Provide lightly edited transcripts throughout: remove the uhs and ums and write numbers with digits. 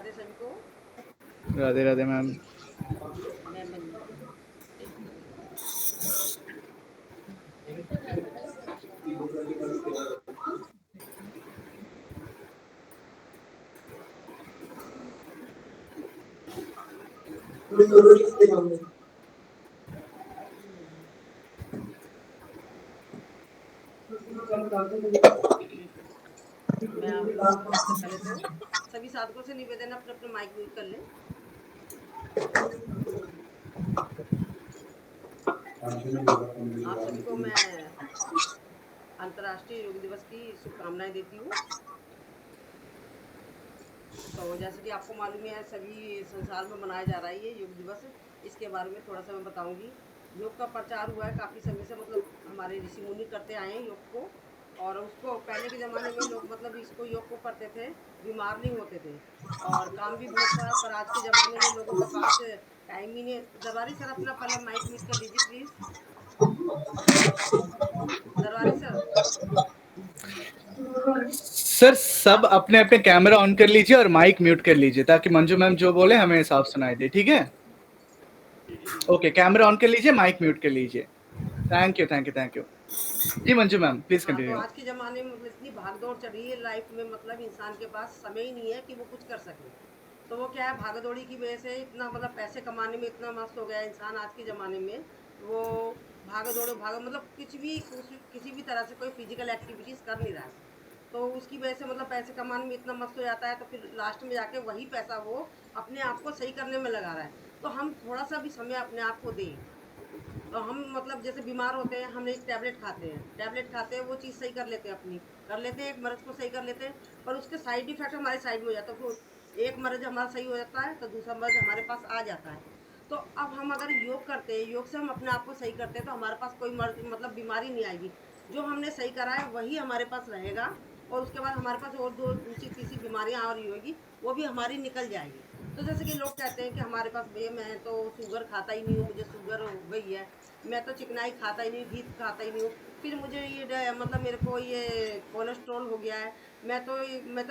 राधे सभी को। राधे राधे मैम। मैं मंजू। एक मिनट। मैं आप लोगों को सबसे पहले तो सभी साधकों से निवेदन है अपने अपने माइक म्यूट कर लें। आप सभी को मैं अंतर्राष्ट्रीय योग दिवस की शुभकामनाएं देती हूँ। तो जैसे कि आपको मालूम है सभी संसार में मनाया जा रहा है ये योग दिवस। इसके बारे में थोड़ा सा मैं बताऊंगी। योग का प्रचार हुआ है काफ़ी समय से, मतलब हमारे ऋषि मुनि करते आए हैं योग को। और उसको पहले के ज़माने में लोग मतलब इसको योग को करते थे, बीमार नहीं होते थे और काम भी बहुत था। पर आज के ज़माने में लोगों के पास टाइम ही नहीं। दरबारी सर अपना पहले माइक म्यूट कर लीजिए प्लीज़। दरबारी सर। सर सब अपने अपने कैमरा ऑन कर लीजिए और माइक म्यूट कर लीजिए ताकि मंजू मैम जो बोले हमें साफ सुनाई दे, ठीक है? ओके, कैमरा ऑन कर लीजिए, माइक म्यूट कर लीजिए। Thank you. जी मंजू मैम प्लीज हाँ, तो कंटिन्यू। आज के ज़माने में मतलब इतनी भाग-दौड़ चढ़ी है लाइफ में, मतलब इंसान के पास समय ही नहीं है कि वो कुछ कर सके। तो वो क्या है, भागा-दौड़ी की वजह से इतना मतलब पैसे कमाने में इतना मस्त हो गया है इंसान आज के ज़माने में। वो भागा-दौड़ भागा मतलब किसी भी तरह से कोई फिज़िकल एक्टिविटीज़ कर नहीं रहा है। तो उसकी वजह से मतलब पैसे कमाने में इतना मस्त हो जाता है, तो फिर लास्ट में जाके वही पैसा वो अपने आप को सही करने में लगा रहा है। तो हम थोड़ा-सा भी समय अपने आप को दें। तो हम मतलब जैसे बीमार होते हैं, हम एक टैबलेट खाते हैं वो चीज़ सही कर लेते हैं अपनी, कर लेते हैं एक मर्ज़ को सही कर लेते हैं, पर उसके साइड इफ़ेक्ट हमारे साइड में हो जाता है। फिर एक मर्ज़ हमारा सही हो जाता है तो दूसरा मर्ज़ हमारे पास आ जाता है। तो अब हम अगर योग करते हैं, योग से हम अपने आप को सही करते हैं, तो हमारे पास कोई मर्ज़ मतलब बीमारी नहीं आएगी। जो हमने सही करा है वही हमारे पास रहेगा और उसके बाद हमारे पास और दो दूसरी तीसरी बीमारियाँ आ रही होगी, वो भी हमारी निकल जाएगी। तो जैसे कि लोग कहते हैं कि हमारे पास भैया मैं तो शुगर खाता ही नहीं हूँ, मुझे शुगर हो गई है, मैं तो चिकनाई खाता ही नहीं हूँ, घी खाता ही नहीं हूँ, फिर मुझे ये मतलब मेरे को ये कोलेस्ट्रॉल हो गया है, मैं तो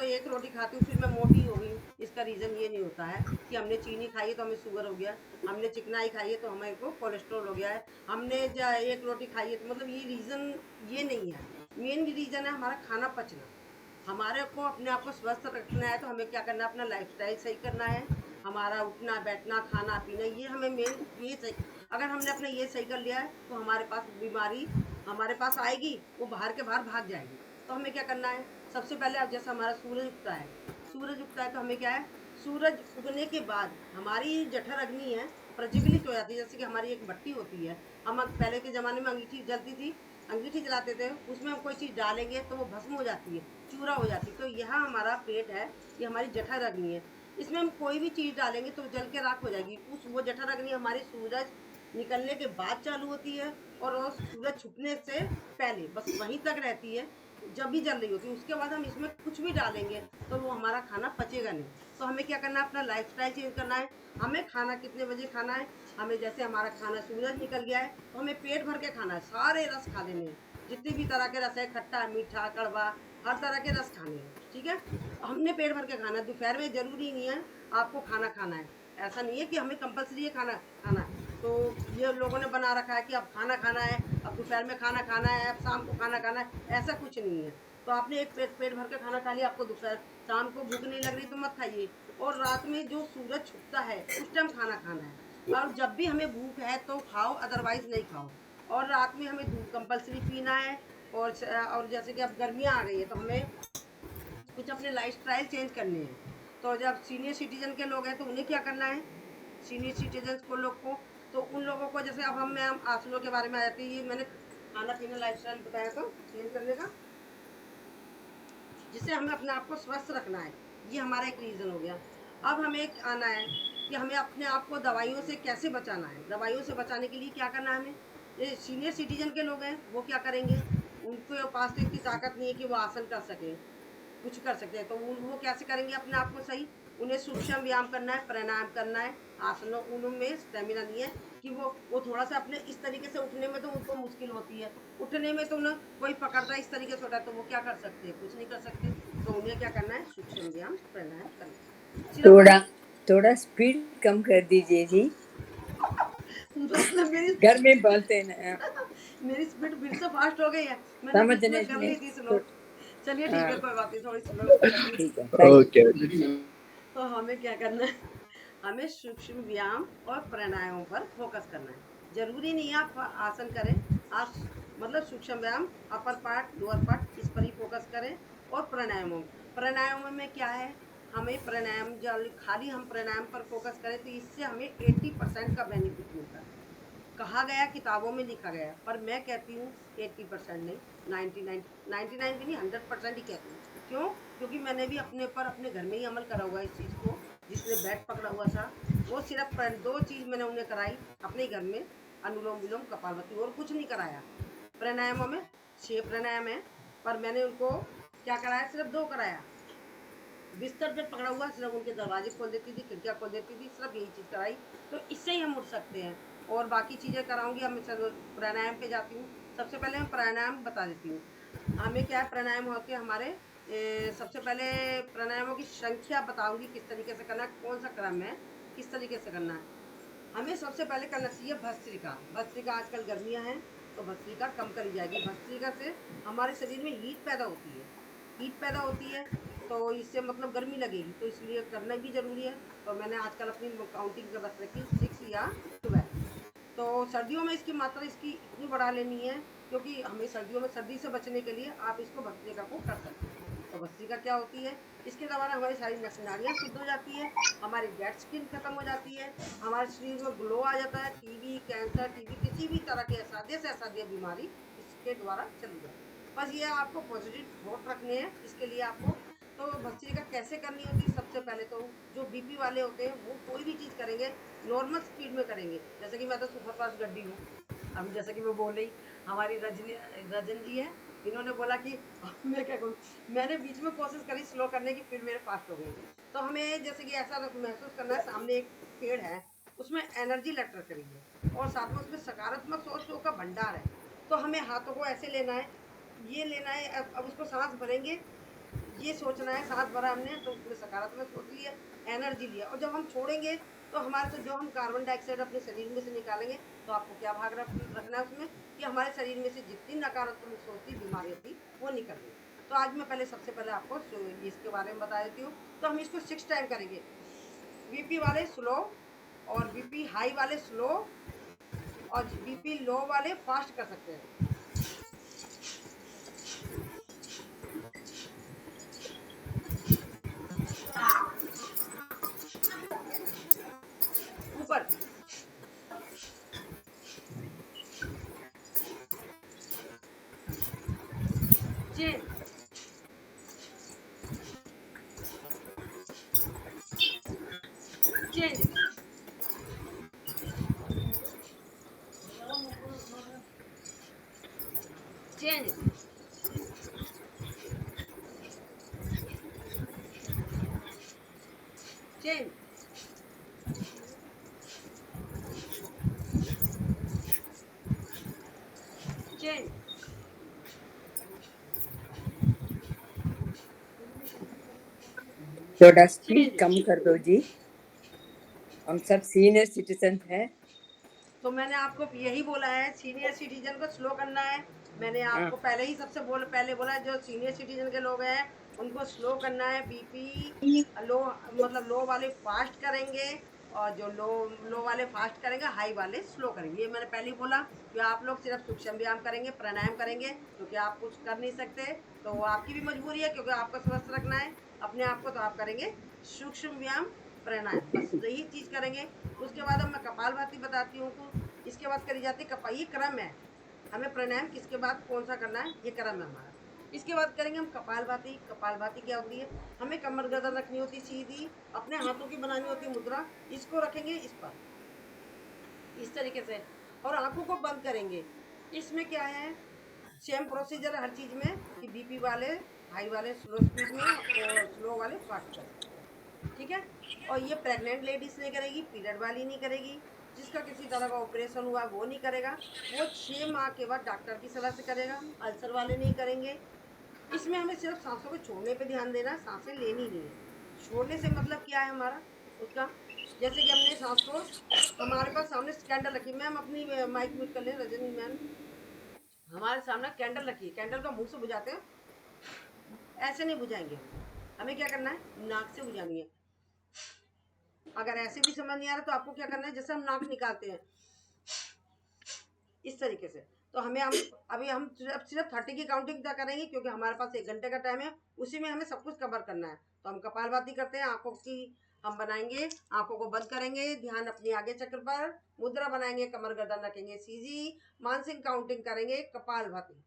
एक रोटी खाती हूँ फिर मैं मोटी हो गई हूँ। इसका रीज़न ये नहीं होता है कि हमने चीनी खाई है तो हमें शुगर हो गया, हमने चिकनाई खाई है तो हमें को कोलेस्ट्रॉल हो गया है, हमने एक रोटी खाई है तो मतलब ये रीज़न ये नहीं है। मेन रीज़न है हमारा खाना पचना। हमारे को अपने आप को स्वस्थ रखना है तो हमें क्या करना है, अपना लाइफस्टाइल सही करना है। हमारा उठना बैठना खाना पीना ये हमें मेन ये सही, अगर हमने अपना ये सही कर लिया है तो हमारे पास बीमारी हमारे पास आएगी, वो बाहर के बाहर भाग जाएगी। तो हमें क्या करना है, सबसे पहले अब जैसे हमारा सूरज उगता है तो हमें क्या है, सूरज उगने के बाद हमारी जठर अग्नि है प्रज्वलित हो जाती है। जैसे कि हमारी एक भट्टी होती है, हम पहले के ज़माने में अंगीठी जलती थी, अंगीठी जलाते थे, उसमें हम कोई चीज़ डालेंगे तो वो भस्म हो जाती है, चूरा हो जाती है। तो यहाँ हमारा पेट है, ये हमारी जठर अग्नि है। इसमें हम कोई भी चीज़ डालेंगे तो जल के राख हो जाएगी। वो जठर अग्नि हमारी सूरज निकलने के बाद चालू होती है और वो सूरज छुपने से पहले बस वहीं तक रहती है, जब भी जल रही होती है। उसके बाद हम इसमें कुछ भी डालेंगे तो वो हमारा खाना पचेगा नहीं। तो हमें क्या करना है, अपना लाइफस्टाइल चेंज करना है। हमें खाना कितने बजे खाना है, हमें जैसे हमारा खाना सूरज निकल गया है तो हमें पेट भर के खाना है, सारे रस खा लेने हैं। जितने भी तरह के रस है, खट्टा मीठा कड़वा, हर तरह के रस खाने हैं, ठीक है। हमने पेट भर के खाना है। दोपहर में जरूरी नहीं है आपको खाना खाना है, ऐसा नहीं है कि हमें कंपलसरी है खाना खाना है। तो ये लोगों ने बना रखा है कि अब खाना खाना है, अब दोपहर में खाना खाना है, अब शाम को खाना खाना है, ऐसा कुछ नहीं है। तो आपने एक पेट भर के खाना खा लिया, आपको दोपहर शाम को भूख नहीं लग रही तो मत खाइए। और रात में जो सूरज छुपता है उस टाइम खाना खाना है। और जब भी हमें भूख है तो खाओ, अदरवाइज नहीं खाओ। और रात में हमें दूध कंपलसरी पीना है। और जैसे कि अब गर्मियाँ आ गई है तो हमें कुछ अपने लाइफस्टाइल चेंज करने हैं। तो जब सीनियर सिटीजन के लोग हैं तो उन्हें क्या करना है, सीनियर सिटीजन को लोग को, तो उन लोगों को जैसे अब हम आसनों के बारे में आ जाती है। ये मैंने खाना पीना लाइफस्टाइल बताया था चेंज करने का, जिससे हमें अपने आप को स्वस्थ रखना है। ये हमारा एक रीज़न हो गया। अब हमें एक आना है कि हमें अपने आप को दवाइयों से कैसे बचाना है। दवाइयों से बचाने के लिए क्या करना है हमें, ये सीनियर सिटीजन के लोग हैं वो क्या करेंगे, उनके पास तो इतनी ताकत नहीं है कि वो आसन कर सकें, कुछ कर सकते हैं। तो वो कैसे करेंगे अपने आप को सही, उन्हें सूक्ष्म व्यायाम करना है, प्राणायाम करना है। आसनों उनमें स्टेमिना नहीं है कि वो थोड़ा सा अपने इस तरीके से उठने में तो उनको मुश्किल होती है, उठने में तो उन्हें कोई पकड़ता है इस तरीके से उठा, तो वो क्या कर सकते हैं, कुछ नहीं कर सकते। तो उन्हें क्या करना है, सूक्ष्म व्यायाम प्राणायाम करना है। सिर्फ थोड़ा थोड़ा स्पीड कम कर दीजिए जी, मतलब मेरी घर में बोलते हैं ना। मेरी स्पीड फिर से फास्ट हो गई है, मैंने बीच समझने में कर में ली थी स्लो। चलिए ठीक है, हाँ, कोई बात नहीं, थोड़ी स्लो करनी। ठीक है, थैंक ओके तो हमें क्या करना है, हमें सूक्ष्म व्यायाम और प्राणायामों पर फोकस करना है। जरूरी नहीं है आप आसन करें, आप मतलब सूक्ष्म व्यायाम अपर पार्ट लोअर पार्ट इस पर ही फोकस करें। और प्राणायामों में क्या है, हमें प्राणायाम जो खाली हम प्राणायाम पर फोकस करें तो इससे हमें 80% का बेनिफिट मिलता है। कहा गया, किताबों में लिखा गया, पर मैं कहती हूँ 80% नहीं, 99 भी नहीं, 100% ही कहती हूँ। क्यों? क्योंकि मैंने भी अपने पर अपने घर में ही अमल करा हुआ है इस चीज़ को। जिसने बेड पकड़ा हुआ था, वो सिर्फ दो चीज़ मैंने उन्हें कराई अपने ही घर में, अनुलोम विलोम कपालभाति, और कुछ नहीं कराया। प्राणायामों में 6 प्राणायाम है, पर मैंने उनको क्या कराया, सिर्फ 2 कराया। बिस्तर पे पकड़ा हुआ सिर्फ उनके दरवाजे खोल देती थी, खिड़कियाँ खोल देती थी, सिर्फ यही चीज़ कराई। तो इससे ही हम उठ सकते हैं। और बाकी चीज़ें कराऊंगी, अब मैं प्राणायाम पे जाती हूँ। सबसे पहले मैं प्राणायाम बता देती हूँ। हमें क्या है, प्राणायाम होते हैं हमारे सबसे पहले प्राणायामों की संख्या बताऊंगी, किस तरीके से करना है, कौन सा क्रम है, किस तरीके से करना है। हमें सबसे पहले करना चाहिए भस्त्रिका। भस्त्रिका, आजकल गर्मियाँ हैं तो भस्त्रिका कम करी जाएगी। भस्त्रिका से हमारे शरीर में हीट पैदा होती है, हीट पैदा होती है, तो इससे मतलब गर्मी लगेगी, तो इसलिए करना भी जरूरी है। तो मैंने आजकल अपनी काउंटिंग कर रख रखी 6 या 12। तो सर्दियों में इसकी मात्रा इसकी इतनी बढ़ा लेनी है, क्योंकि हमें सर्दियों में सर्दी से बचने के लिए आप इसको भस्त्रिका को कर सकते हैं। तो भस्त्रिका क्या होती है, इसके द्वारा हमारी सारी नाड़ियाँ शुद्ध हो जाती है, हमारी डेड स्किन खत्म हो जाती है, हमारे शरीर में ग्लो आ जाता है। टीबी, कैंसर, टीबी, किसी भी तरह के असाध्य से असाध्य बीमारी इसके द्वारा चली जाती है। बस ये आपको पॉजिटिव थॉट रखने हैं, इसके लिए आपको। तो भस्त्रिका कैसे करनी होती है, सबसे पहले तो जो बीपी वाले होते हैं वो कोई भी चीज़ करेंगे नॉर्मल स्पीड में करेंगे। जैसे कि मैं तो सुपर फास्ट गड्डी हूँ। अब जैसे कि मैं बोल रही, हमारी रजन जी है, इन्होंने बोला कि मैं क्या करूँ, मैंने बीच में कोशिश करी स्लो करने की, फिर मेरे फास्ट हो गई। तो हमें जैसे कि ऐसा महसूस करना है, सामने एक पेड़ है, उसमें एनर्जी लेटर करेंगे, और साथ में उसमें सकारात्मक सोचों का भंडार है। तो हमें हाथों को ऐसे लेना है, ये लेना है। अब उसको सांस भरेंगे, ये सोचना है, सांस भरा हमने तो उसमें सकारात्मक सोच लिया, एनर्जी लिया, और जब हम छोड़ेंगे तो हमारे से जो हम कार्बन डाइऑक्साइड अपने शरीर में से निकालेंगे, तो आपको क्या भाग रखना है उसमें, कि हमारे शरीर में से जितनी नकारात्मक सोच थी, बीमारियाँ थी, वो निकल गई। तो आज मैं पहले सबसे पहले आपको इसके बारे में बता देती हूँ। तो हम इसको 6 टाइम करेंगे। बीपी वाले स्लो, और बीपी हाई वाले स्लो, और बीपी लो वाले फास्ट कर सकते हैं। ऊपर, chain, change, change, change, change. थोड़ा स्पीड चेंज। कम कर दो जी, हम सब सीनियर सिटीजन हैं। तो मैंने आपको यही बोला है, सीनियर सिटीजन को स्लो करना है। मैंने हाँ, आपको पहले ही सबसे पहले बोला है, जो सीनियर सिटीजन के लोग हैं उनको स्लो करना है। बीपी लो, मतलब लो वाले फास्ट करेंगे, और जो लो लो वाले फास्ट करेंगे, हाई वाले स्लो करेंगे। ये मैंने पहले ही बोला कि आप लोग सिर्फ सूक्ष्म व्यायाम करेंगे, प्राणायाम करेंगे, क्योंकि आप कुछ कर नहीं सकते, तो वो आपकी भी मजबूरी है, क्योंकि आपको स्वस्थ रखना है अपने आप को। तो आप करेंगे सूक्ष्म व्यायाम, प्राणायाम, बस यही चीज़ करेंगे। उसके बाद अब मैं कपालभाति बताती हूँ। तो इसके बाद करी जाती है कपाल, ये क्रम है, हमें प्राणायाम किसके बाद कौन सा करना है, ये क्रम है हमारा। इसके बाद करेंगे हम कपालभाति। कपालभाति क्या होती है, हमें कमर गर्दन रखनी होती है सीधी, अपने हाथों की बनानी होती है मुद्रा, इसको रखेंगे इस पर, इस तरीके से, और आंखों को बंद करेंगे। इसमें क्या है, सेम प्रोसीजर हर चीज़ में, कि बीपी वाले हाई वाले स्लो स्पीड में, और स्लो वाले फास्ट कर सकते हैं, ठीक है। और ये प्रेग्नेंट लेडीज नहीं करेगी, पीरियड वाली नहीं करेगी, जिसका किसी तरह का ऑपरेशन हुआ वो नहीं करेगा, वो 6 माह के बाद डॉक्टर की सलाह से करेगा। अल्सर वाले नहीं करेंगे। इसमें हमें सिर्फ सांसों को छोड़ने पे ध्यान देना है, सांसें लेनी नहीं है। छोड़ने से मतलब क्या है हमारा उसका, जैसे कि हमने सांस को, तो हमारे पास सामने कैंडल रखी, मैम अपनी माइक म्यूट कर लें रजनी मैम। हमारे सामने कैंडल रखी है, कैंडल का मुंह से बुझाते हैं, ऐसे नहीं बुझाएंगे हम, हमें क्या करना है नाक से बुझानी है। अगर ऐसे भी समझ नहीं आ रहा तो आपको क्या करना है, जैसे हम नाक निकालते हैं इस तरीके से। तो हमें हम अभी हम सिर्फ 30 की काउंटिंग तक करेंगे, क्योंकि हमारे पास 1 घंटे का टाइम है, उसी में हमें सब कुछ कवर करना है। तो हम कपालभाति करते हैं, आंखों की हम बनाएंगे, आंखों को बंद करेंगे, ध्यान अपनी आगे चक्र पर, मुद्रा बनाएंगे, कमर गर्दन रखेंगे सीधी, मानसिक काउंटिंग करेंगे, कपालभाति।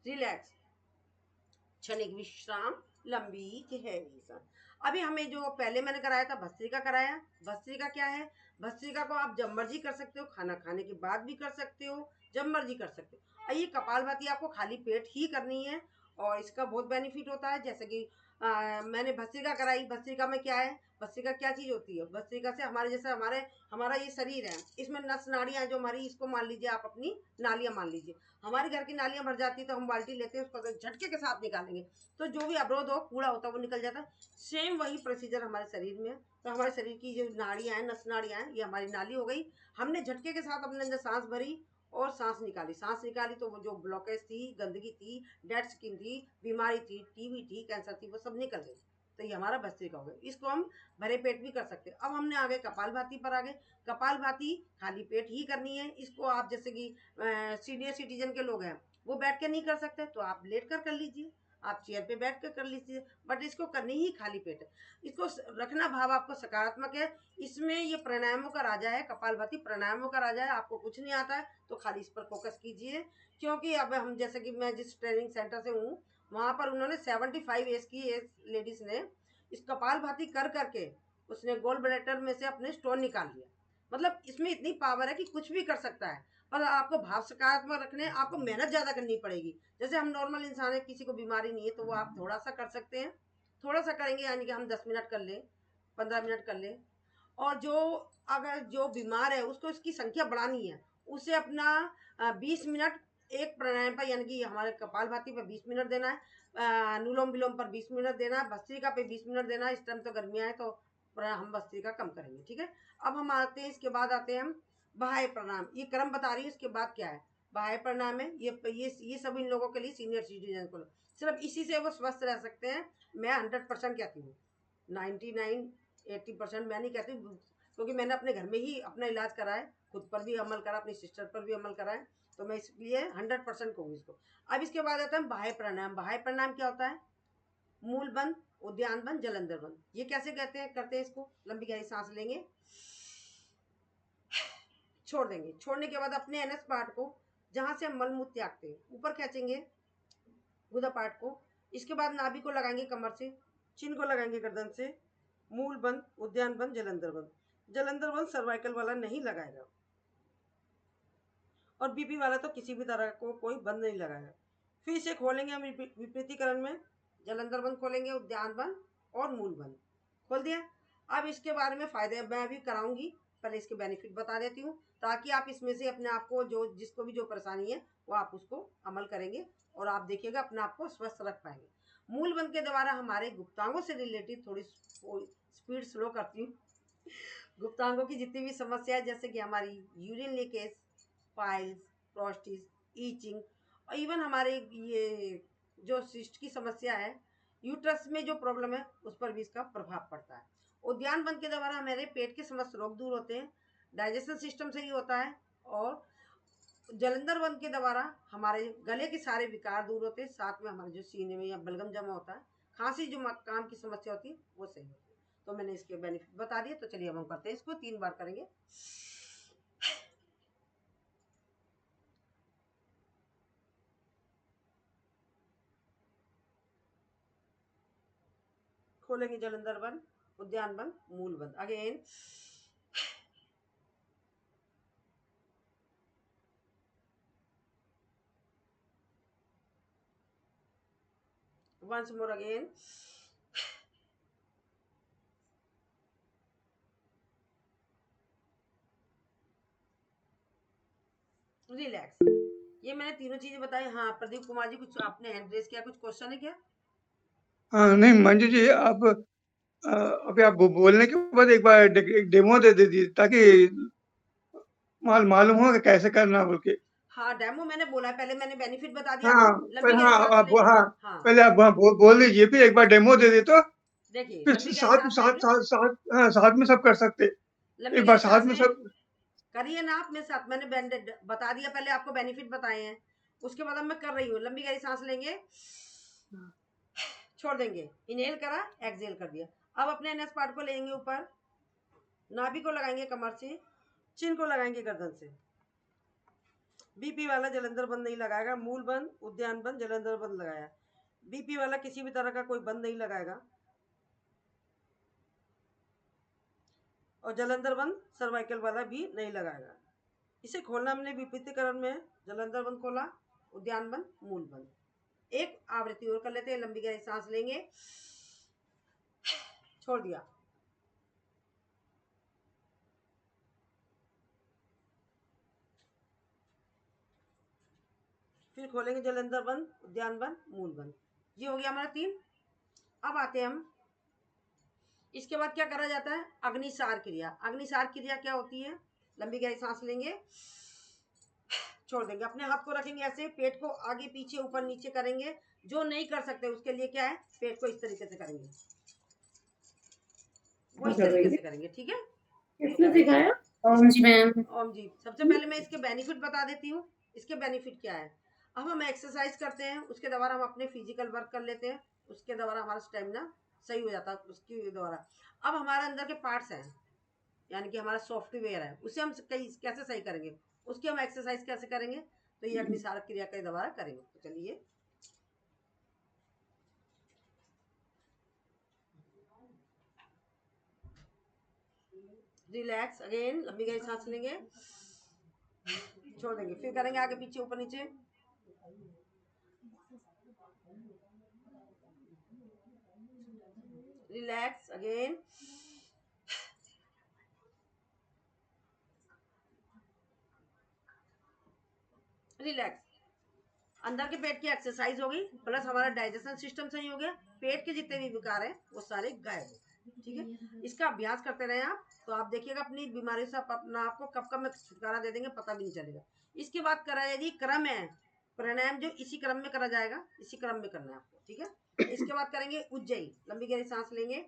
रिलैक्स, क्षणिक विश्राम, लंबी गहरी सांस। अभी हमें जो पहले मैंने कराया था भस्त्रिका कराया, भस्त्रिका क्या है, भस्त्रिका को आप जब मर्जी कर सकते हो, खाना खाने के बाद भी कर सकते हो, जब मर्जी कर सकते हो। और ये कपालभाति आपको खाली पेट ही करनी है, और इसका बहुत बेनिफिट होता है। जैसे कि मैंने भस्त्रिका कराई, भस्त्रिका में क्या है, भस्त्रिका क्या चीज़ होती है, भस्त्रिका से हमारे जैसे हमारा ये शरीर है, इसमें नस नाड़ियाँ जो हमारी, इसको मान लीजिए आप अपनी नालियाँ मान लीजिए, हमारे घर की नालियाँ भर जाती है तो हम बाल्टी लेते हैं, उसको अगर झटके के साथ निकालेंगे तो जो भी अवरोध हो, कूड़ा होता है, वो निकल जाता है। सेम वही प्रोसीजर हमारे शरीर में है। तो हमारे शरीर की जो नाड़ियाँ हैं, नस नाड़ियाँ हैं, ये हमारी नाली हो गई। हमने झटके के साथ अपने अंदर सांस भरी और सांस निकाली तो वो जो ब्लॉकेज थी, गंदगी थी, डेड स्किन थी, बीमारी थी, टीबी थी, कैंसर थी, वो सब निकल गई। तो ये हमारा भस्त्रिका हो गया। इसको हम भरे पेट भी कर सकते हैं। अब हमने आगे कपालभाति पर आ गए। कपालभाति खाली पेट ही करनी है। इसको आप जैसे कि सीनियर सिटीजन के लोग हैं, वो बैठ के नहीं कर सकते, तो आप लेट कर लीजिए, आप चेयर पे बैठ कर लीजिए, बट इसको करनी ही खाली पेट है। इसको रखना भाव आपको सकारात्मक है। इसमें ये प्राणायामों का राजा है, कपालभाति प्राणायामों का राजा है। आपको कुछ नहीं आता है तो खाली इस पर फोकस कीजिए, क्योंकि अब हम जैसे कि मैं जिस ट्रेनिंग सेंटर से हूँ, वहाँ पर उन्होंने 75 एज की लेडीज ने इस कपालभाति कर करके उसने गोल ब्लैडर में से अपने स्टोन निकाल लिया। मतलब इसमें इतनी पावर है कि कुछ भी कर सकता है, पर आपको भाव सकारात्मक रखने, आपको मेहनत ज़्यादा करनी पड़ेगी। जैसे हम नॉर्मल इंसान है, किसी को बीमारी नहीं है, तो वो आप थोड़ा सा कर सकते हैं, थोड़ा सा करेंगे, यानी कि हम 10 मिनट कर लें, 15 मिनट कर लें। और जो अगर जो बीमार है उसको इसकी संख्या बढ़ानी है, उसे अपना 20 मिनट एक प्राणायाम पर, यानी कि हमारे कपालभाति पर 20 मिनट देना है, अनुलोम विलोम पर 20 मिनट देना है, भस्त्रिका पे 20 मिनट देना है। इस टाइम तो गर्मियाँ है तो हम भस्त्रिका कम करेंगे, ठीक है। अब हम आते हैं, इसके बाद आते हैं हम बाह्य प्राणायाम। ये क्रम बता रही हूँ, इसके बाद क्या है बाह्य प्राणायाम है। ये सब इन लोगों के लिए, सीनियर सिटीजन को, सिर्फ इसी से वो स्वस्थ रह सकते हैं। मैं 100% कहती हूँ, 99-80% मैं नहीं कहती, क्योंकि मैंने अपने घर में ही अपना इलाज करा है, खुद पर भी अमल करा, अपनी सिस्टर पर भी अमल करा है, तो मैं इसलिए 100% कहूँगी इसको। अब इसके बाद आता है बाह्य प्राणायाम। बाह्य प्राणायाम क्या होता है, मूल बंद, उद्यान बंद, जलंधर बंद। ये कैसे कहते हैं, करते हैं इसको, लंबी गहरी सांस लेंगे, छोड़ देंगे, छोड़ने के बाद अपने एनएस पार्ट को, जहाँ से हम मलमूत्र त्यागते हैं, ऊपर खींचेंगे गुदा पार्ट को। इसके बाद नाभि को लगाएंगे कमर से, चिन्ह को लगाएंगे गर्दन से, मूल बंद, उद्यान बंद, जलंधर बंद। जलंधर बंद सर्वाइकल वाला नहीं लगाएगा, और बीपी वाला तो किसी भी तरह को कोई बंद नहीं लगाएगा। फिर इसे खोलेंगे हम विपरीतीकरण में, जलंधर बंद खोलेंगे, उद्यान बंद और मूल बंद खोल दिया। अब इसके बारे में फ़ायदे मैं अभी कराऊंगी, पहले इसके बेनिफिट बता देती हूँ, ताकि आप इसमें से अपने आप को, जो जिसको भी जो परेशानी है, वो आप उसको अमल करेंगे और आप देखिएगा अपने आप को स्वस्थ रख पाएंगे। मूल बंद के द्वारा हमारे गुप्तांगों से रिलेटेड थोड़ी स्पीड स्लो करती हूँ। गुप्तांगों की जितनी भी समस्या है, जैसे कि हमारी यूरिन लीकेज, पाइल्स, प्रोस्टिस, ईचिंग, और इवन हमारे ये जो सिस्ट की समस्या है, यूट्रस में जो प्रॉब्लम है, उस पर भी इसका प्रभाव पड़ता है। उद्यान बंद के द्वारा हमारे पेट के समस्त रोग दूर होते हैं, डाइजेशन सिस्टम सही होता है, और जलंधर बंद के द्वारा हमारे गले के सारे विकार दूर होते हैं, साथ में हमारे जो सीने में या बलगम जमा होता है, खांसी जो काम की समस्या होती है, वो सही होती है। तो मैंने इसके बेनिफिट बता दिए, तो चलिए अब हम करते हैं, इसको 3 बार करेंगे। खोलेंगे जलंधर बंद, उद्यान बंद, मूल बंद। Again, once more again. Relax. ये मैंने तीनों चीजें बताई। हाँ प्रदीप कुमार जी, कुछ आपने हैंड रेस किया, कुछ क्वेश्चन है क्या? हाँ नहीं मंजू जी, आप अभी आप बोलने के बाद एक बार डेमो दे दीजिए ताकि मालूम हो कि कैसे करना बोल के। हाँ डेमो मैंने बोला है, पहले मैंने बेनिफिट बता दिया हाँ आपको। लंबी गहरी हाँ सांस आप लेंगे। हाँ हाँ पहले आप बोल दीजिए, फिर एक बार डेमो दे दे तो देखिए, फिर लंबी गहरी साथ सांस साथ लेंगे। साथ साथ हाँ साथ में सब कर सकते। लंबी एक बार गहरी साथ सांस में लें, सब। करिए ना आप मेरे साथ। मैंने बैंडेड बता दिया, पहले आपको बेनिफिट बताए हैं, उसके बाद अब मैं कर रही हूँ। लंबी गहरी सांस लेंगे, छोड़ देंगे, इनहेल करा, एक्सहेल कर दिया। अब अपने एनएस पार्ट को लेंगे ऊपर, नाभि को लगाएंगे कमर से, चिन को लगाएंगे गर्दन से। बीपी वाला जलंधर बंद नहीं लगाएगा, मूल बंद, उद्यान बंद, जलंधर बंद लगाया। बीपी वाला किसी भी तरह का कोई बंद नहीं लगाएगा, और जलंधर बंद सर्वाइकल वाला भी नहीं लगाएगा। इसे खोलना हमने विपरीतीकरण में है। जलंधर बंद खोला, उद्यान बंद, मूल बंद। एक आवृत्ति और कर लेते हैं। लंबी गहरी सांस लेंगे, छोड़ दिया, फिर खोलेंगे। जलंधर बंद, उद्यान बंद, मूल बंद। ये हो गया हमारा 3। अब आते हैं हम, इसके बाद क्या करा जाता है? अग्निसार क्रिया। अग्निसार क्रिया क्या होती है? लंबी गहरी सांस लेंगे, छोड़ देंगे, अपने हाथ को रखेंगे ऐसे, पेट को आगे पीछे ऊपर नीचे करेंगे। जो नहीं कर सकते उसके लिए क्या है, पेट को इस तरीके से करेंगे, वो इस तरीके से करेंगे, ठीक है? किसने सिखाया? ओम जी मैम। ओम जी। सबसे पहले मैं इसके बेनिफिट बता देती हूँ। इसके बेनिफिट क्या है? अब हम एक्सरसाइज करते हैं, उसके द्वारा हम अपने फिजिकल वर्क कर लेते हैं, उसके द्वारा हमारा स्टेमिना सही हो जाता है उसके द्वारा। अब हमारे अंदर के पार्ट्स हैं, यानी कि हमारा सॉफ्टवेयर है, उसे हम कैसे सही करेंगे, उसकी हम एक्सरसाइज कैसे करेंगे? तो ये अग्निसार क्रिया के द्वारा करेंगे। तो चलिए, रिलैक्स अगेन। लंबी गहरी सांस लेंगे, छोड़ देंगे, फिर करेंगे आगे पीछे ऊपर नीचे। Relax again, relax. अंदर के पेट की एक्सरसाइज हो गई, प्लस हमारा डाइजेशन सिस्टम सही हो गया, पेट के जितने भी विकार हैं वो सारे गायब हो गए, ठीक है? इसका अभ्यास करते रहे आप, तो आप देखिएगा अपनी बीमारियों से अपना आपको कब कब में छुटकारा दे देंगे, पता भी नहीं चलेगा। इसके बाद करा यदि क्रम है, प्राणायाम जो इसी क्रम में करा जाएगा, इसी क्रम में करना है आपको, ठीक है? इसके बाद करेंगे उज्जयी। लंबी गहरी सांस लेंगे,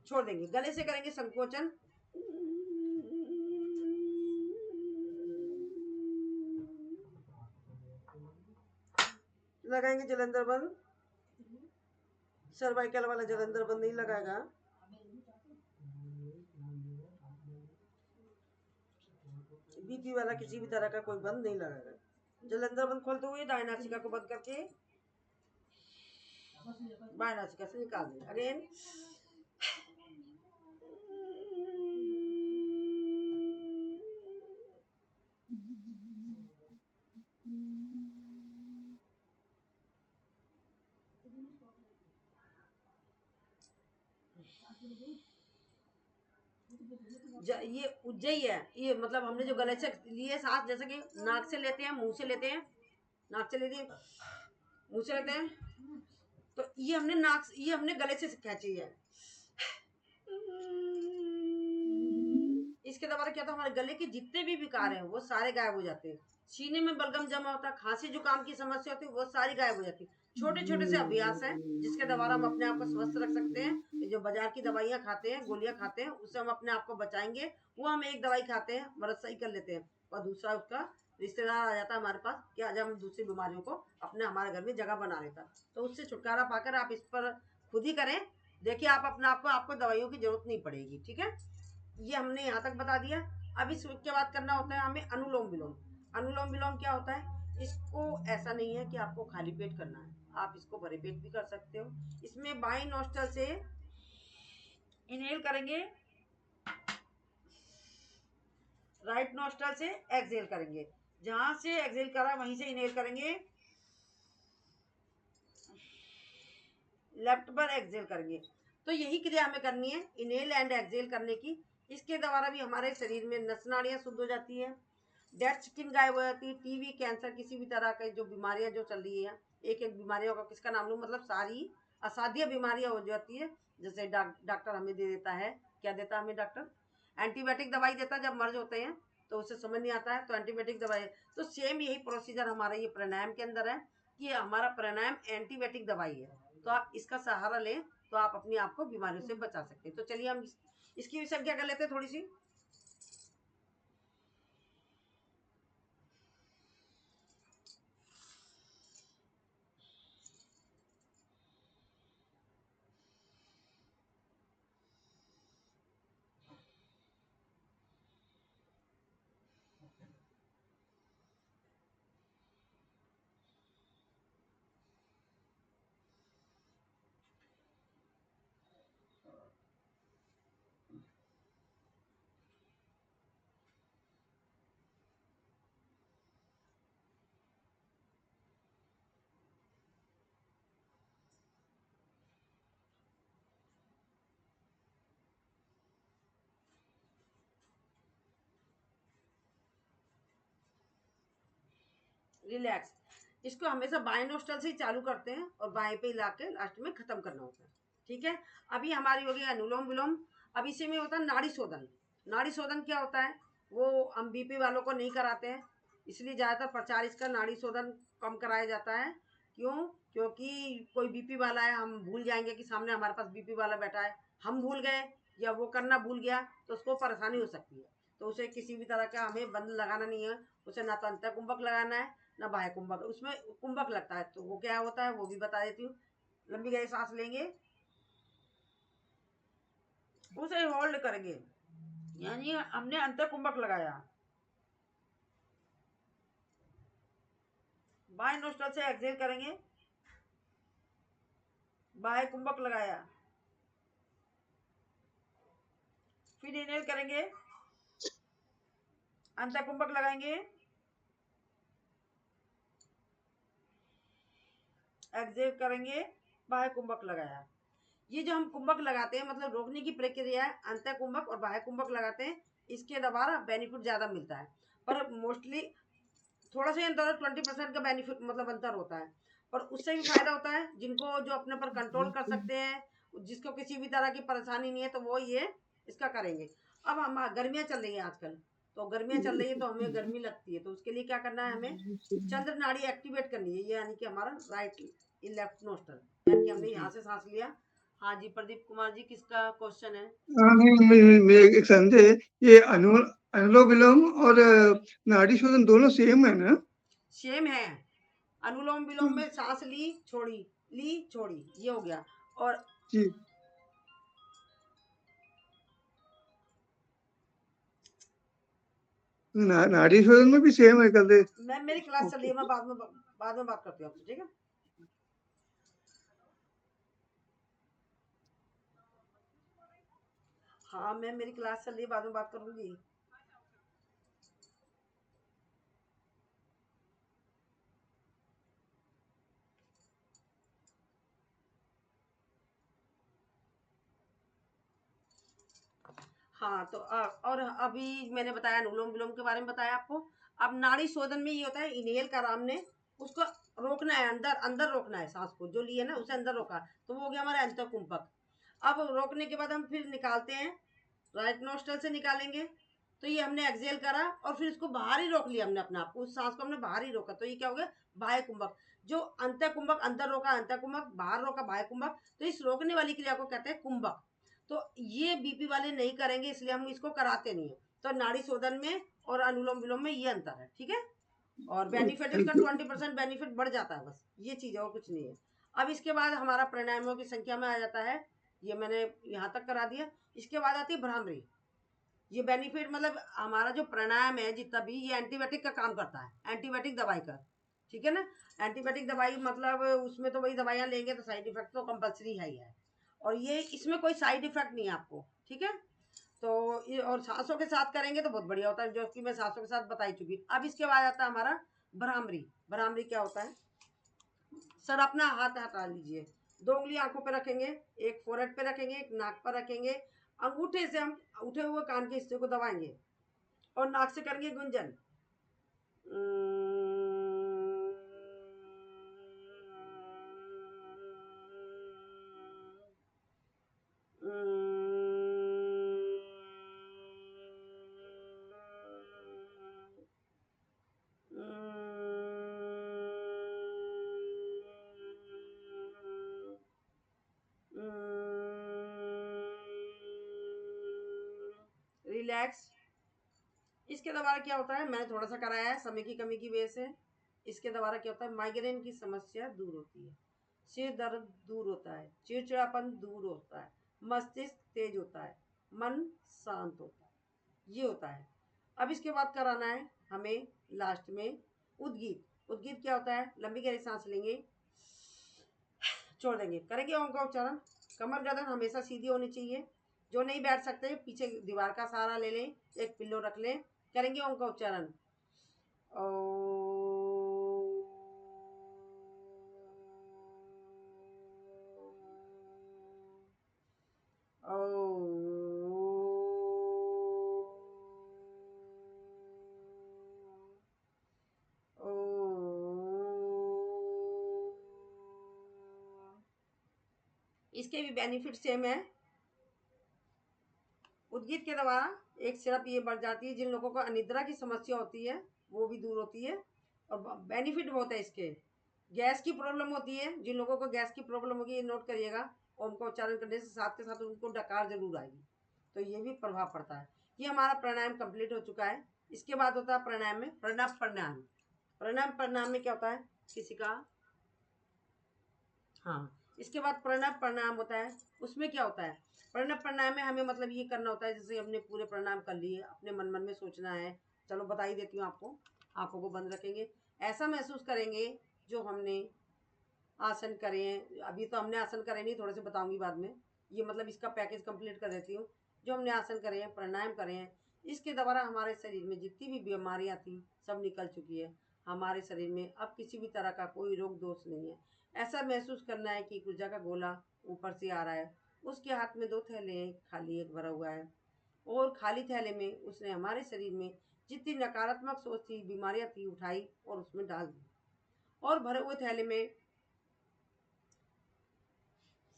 छोड़ देंगे, गले से करेंगे संकोचन, लगाएंगे जलंधर बंद, सर्वाइकल वाला जलंधर बंद नहीं लगाएगा, बीपी वाला किसी भी तरह का कोई बंद नहीं लगाएगा। जलंधर बंद खोलते हुए दाएं नासिका को बंद करके बाएं नासिका से निकाल दें। अगेन, ये उज्जयी है। ये मतलब हमने जो गले से लिए सांस, जैसे कि नाक से लेते हैं, मुंह से लेते हैं, नाक से लेते हैं, मुंह से लेते हैं, तो ये हमने ये हमने गले से खींची है। इसके द्वारा क्या था, हमारे गले के जितने भी विकार हैं वो सारे गायब हो जाते हैं। सीने में बलगम जमा होता है, खांसी जुकाम की समस्या होती है, वो सारी गायब हो जाती है। छोटे छोटे से अभ्यास हैं जिसके द्वारा हम अपने आप को स्वस्थ रख सकते हैं। ये जो बाजार की दवाइयाँ खाते हैं, गोलियां खाते हैं, उससे हम अपने आप को बचाएंगे। वो हम एक दवाई खाते हैं, मरद सही कर लेते हैं, और दूसरा उसका रिश्तेदार आ जाता है हमारे पास कि आज हम दूसरी बीमारियों को अपने हमारे घर में जगह बना लेता। तो उससे छुटकारा पाकर आप इस पर खुद ही करें, देखिए आप अपने आप को, आपको दवाइयों की जरूरत नहीं पड़ेगी, ठीक है? ये हमने यहाँ तक बता दिया। अब इसके बाद करना होता है हमें अनुलोम विलोम। अनुलोम विलोम क्या होता है? इसको ऐसा नहीं है कि आपको खाली पेट करना है, आप इसको भरे पेट भी कर सकते हो। इसमें बाई नोस्ट्रल से इनहेल करेंगे, राइट नोस्ट्रल से एक्सहेल करेंगे। जहां से एक्सहेल करा वहीं से इनहेल करेंगे, लेफ्ट पर एक्सेल करेंगे। तो यही क्रिया हमें करनी है, इनहेल एंड एक्सेल करने की। इसके द्वारा भी हमारे शरीर में नस नाड़ियाँ शुद्ध हो जाती है, डेड स्किन गायब हो जाती है, टीबी, कैंसर, किसी भी तरह की जो बीमारियां जो चल रही है, एक एक बीमारियों का किसका नाम लूँ, मतलब सारी असाध्य बीमारियां हो जाती है। जैसे डॉक्टर हमें दे देता है, क्या देता है हमें डॉक्टर, एंटीबायोटिक दवाई देता है। जब मर्ज होते हैं तो उसे समझ नहीं आता है तो एंटीबायोटिक दवाई। तो सेम यही प्रोसीजर हमारा ये प्राणायाम के अंदर है कि हमारा प्राणायाम एंटीबायोटिक दवाई है। तो आप इसका सहारा लें तो आप अपने आप को बीमारियों से बचा सकते हैं। तो चलिए हम इसकी भी संख्या कर लेते हैं थोड़ी सी। रिलैक्स, इसको हमेशा बाएं नोस्टल से ही चालू करते हैं और बाएं पे ला के लास्ट में खत्म करना होता है। ठीक है, अभी हमारी हो गई अनुलोम विलोम। अब इसी में होता है नाड़ी शोधन। नाड़ी शोधन क्या होता है, वो हम बीपी वालों को नहीं कराते हैं, इसलिए ज़्यादातर प्रचार इसका नाड़ी शोधन कम कराया जाता है। क्यों, क्योंकि कोई बीपी वाला है, हम भूल जाएंगे कि सामने हमारे पास बीपी वाला बैठा है, हम भूल गए या वो करना भूल गया तो उसको परेशानी हो सकती है। तो उसे किसी भी तरह का हमें बंद लगाना नहीं है, उसे ना तो अंतर कुंभक लगाना है ना बाह्य कुंभक। उसमें कुंभक लगता है तो वो क्या होता है वो भी बता देती हूँ। लंबी गहरी सांस लेंगे, उसे होल्ड करेंगे, यानी हमने अंतर कुंभक लगाया, बाएं नोस्ट्रल से एक्सहेल करेंगे, बाह्य कुंभक लगाया, फिर इनहेल करेंगे, अंतर कुंभक लगाएंगे, एक्सहेल करेंगे, बाह्य कुंभक लगाया। ये जो हम कुंभक लगाते हैं मतलब रोकने की प्रक्रिया है, अंतर कुंभक और बाह्य कुंभक लगाते हैं, इसके द्वारा बेनिफिट ज़्यादा मिलता है। पर मोस्टली थोड़ा सा अंतर 20% का बेनिफिट मतलब अंतर होता है, पर उससे भी फायदा होता है जिनको जो अपने पर कंट्रोल कर सकते हैं, जिसको किसी भी तरह की परेशानी नहीं है तो वो ये इसका करेंगे। अब हम गर्मियाँ चल रही हैं आजकल, तो गर्मियाँ चल रही है तो हमें गर्मी लगती है, तो उसके लिए क्या करना है, हमें चंद्र नाड़ी एक्टिवेट करनी है, ये यानी कि हमारा राइट लेफ्ट नोस्ट्रल, यानी कि हमने यहाँ से सांस लिया। हाँ जी प्रदीप कुमार जी, किसका क्वेश्चन है? हाँ, नहीं, एक संदेह है, ये अनुलोम विलोम और नाड़ी शोधन दोनों सेम है ना? सेम है। अनुलोम विलोम में सांस ली छोड़ी, ली छोड़ी, ये हो गया। और जी, नाड़ी शोधन में भी सेम है कर दे। मैम मेरी क्लास चल रही है, मैं बाद में बात करती हूँ आपसे, ठीक है? हाँ मैम मेरी क्लास चल रही है, बाद में बात करूंगी। हाँ तो और अभी मैंने बताया अनुलोम विलोम के बारे में बताया आपको। अब नाड़ी शोधन में ये होता है, इनहेल करा हमने, उसको रोकना है, अंदर अंदर रोकना है, सांस को जो लिए ना उसे अंदर रोका, तो वो हो गया हमारा अंतर कुंभक। अब रोकने के बाद हम फिर निकालते हैं, राइट नोस्ट्रल से निकालेंगे, तो ये हमने एक्सेल करा और फिर इसको बाहर ही रोक लिया हमने अपने आप को, उस सांस को हमने बाहर ही रोका, तो ये क्या हो गया, बाह्य कुंभक। जो अंतर कुंभक अंदर रोका अंतर कुंभक, बाहर रोका बाह्य कुंभक, तो इस रोकने वाली क्रिया को कहते हैं कुंभक। तो ये बीपी वाले नहीं करेंगे, इसलिए हम इसको कराते नहीं है। तो नाड़ी शोधन में और अनुलोम विलोम में ये अंतर है, ठीक है? और बेनिफिट इसका 20% बेनिफिट बढ़ जाता है, बस ये चीज़ है और कुछ नहीं है। अब इसके बाद हमारा प्राणायामों की संख्या में आ जाता है, ये मैंने यहाँ तक करा दिया। इसके बाद आती है भ्रामरी। ये बेनिफिट मतलब हमारा जो प्राणायाम है जितना भी, ये एंटीबायोटिक का काम करता है, एंटीबायोटिक दवाई का, ठीक है ना? एंटीबायोटिक दवाई मतलब उसमें तो वही दवाइयाँ लेंगे तो साइड इफेक्ट तो कंपलसरी है ही है, और ये इसमें कोई साइड इफेक्ट नहीं है आपको, ठीक है? तो ये और सांसों के साथ करेंगे तो बहुत बढ़िया होता है, जो कि मैं सांसों के साथ बताई चुकी। अब इसके बाद आता है हमारा भ्रामरी। भ्रामरी क्या होता है, सर अपना हाथ हटा लीजिए, 2 उंगली आंखों पे रखेंगे, एक फोrehead पे रखेंगे, एक नाक पर रखेंगे। अंगूठे से हम उठे हुए कान के हिस्से को दबाएंगे और नाक से करेंगे गुंजन। रिलैक्स। इसके द्वारा क्या होता है, मैंने थोड़ा सा कराया है समय की कमी की वजह से। इसके द्वारा क्या होता है, माइग्रेन की समस्या दूर होती है, सिर दर्द दूर होता है, चिड़चिड़ापन दूर होता है, मस्तिष्क तेज होता है, मन शांत होता है, ये होता है। अब इसके बाद कराना है हमें लास्ट में उद्गीत। उद्गीत क्या होता है, लंबी गहरी सांस लेंगे, छोड़ देंगे, करेंगे ओम का उच्चारण। कमर गर्दन हमेशा सीधी होनी चाहिए। जो नहीं बैठ सकते पीछे दीवार का सहारा ले लें, एक पिल्लो रख लें, करेंगे ओम का उच्चारण। इसके भी बेनिफिट सेम है। उद्गीत के द्वारा एक सिरप ये बढ़ जाती है, जिन लोगों को अनिद्रा की समस्या होती है वो भी दूर होती है। और बेनिफिट बहुत है इसके। गैस की प्रॉब्लम होती है, जिन लोगों को गैस की प्रॉब्लम होगी ये नोट करिएगा, ओम का उच्चारण करने से साथ के साथ उनको डकार जरूर आएगी, तो ये भी प्रभाव पड़ता है। ये हमारा प्राणायाम कंप्लीट हो चुका है। इसके बाद होता है प्राणायाम में प्राणायाम। प्राणायाम में क्या होता है, किसी का, हाँ, इसके बाद प्रणव प्राणायाम होता है। उसमें क्या होता है, प्रणव प्राणायाम में हमें मतलब ये करना होता है, जैसे हमने पूरे प्राणायाम कर लिए, अपने मन मन में सोचना है। चलो बता ही देती हूँ आपको। आंखों को बंद रखेंगे, ऐसा महसूस करेंगे जो हमने आसन करे हैं। अभी तो हमने आसन करे नहीं, थोड़े से बताऊंगी बाद में। ये मतलब इसका पैकेज कंप्लीट कर देती हूँ। जो हमने आसन करे हैं, प्राणायाम करे हैं, इसके द्वारा हमारे शरीर में जितनी भी बीमारियाँ थी सब निकल चुकी है। हमारे शरीर में अब किसी भी तरह का कोई रोग दोष नहीं है। ऐसा महसूस करना है कि ऊर्जा का गोला ऊपर से आ रहा है। उसके हाथ में 2 थैले हैं, खाली एक भरा हुआ है, और खाली थैले में उसने हमारे शरीर में जितनी नकारात्मक सोच थी, बीमारियाँ थी, उठाई और उसमें डाल दी। और भरे हुए थैले में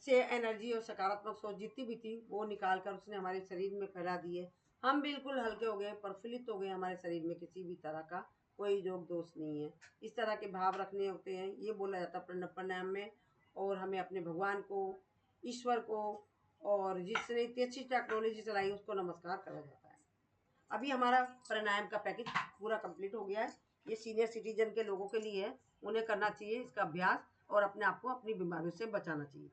से एनर्जी और सकारात्मक सोच जितनी भी थी वो निकाल कर उसने हमारे शरीर में फैला दी है। हम बिल्कुल हल्के हो गए, प्रफुल्लित हो गए। हमारे शरीर में किसी भी तरह का कोई रोग दोष नहीं है। इस तरह के भाव रखने होते हैं, ये बोला जाता है प्राणायाम में। और हमें अपने भगवान को, ईश्वर को, और जिसने इतनी अच्छी टेक्नोलॉजी चलाई उसको नमस्कार करा जाता है। अभी हमारा प्राणायाम का पैकेज पूरा कंप्लीट हो गया है। ये सीनियर सिटीजन के लोगों के लिए है, उन्हें करना चाहिए इसका अभ्यास और अपने आप को अपनी बीमारियों से बचाना चाहिए।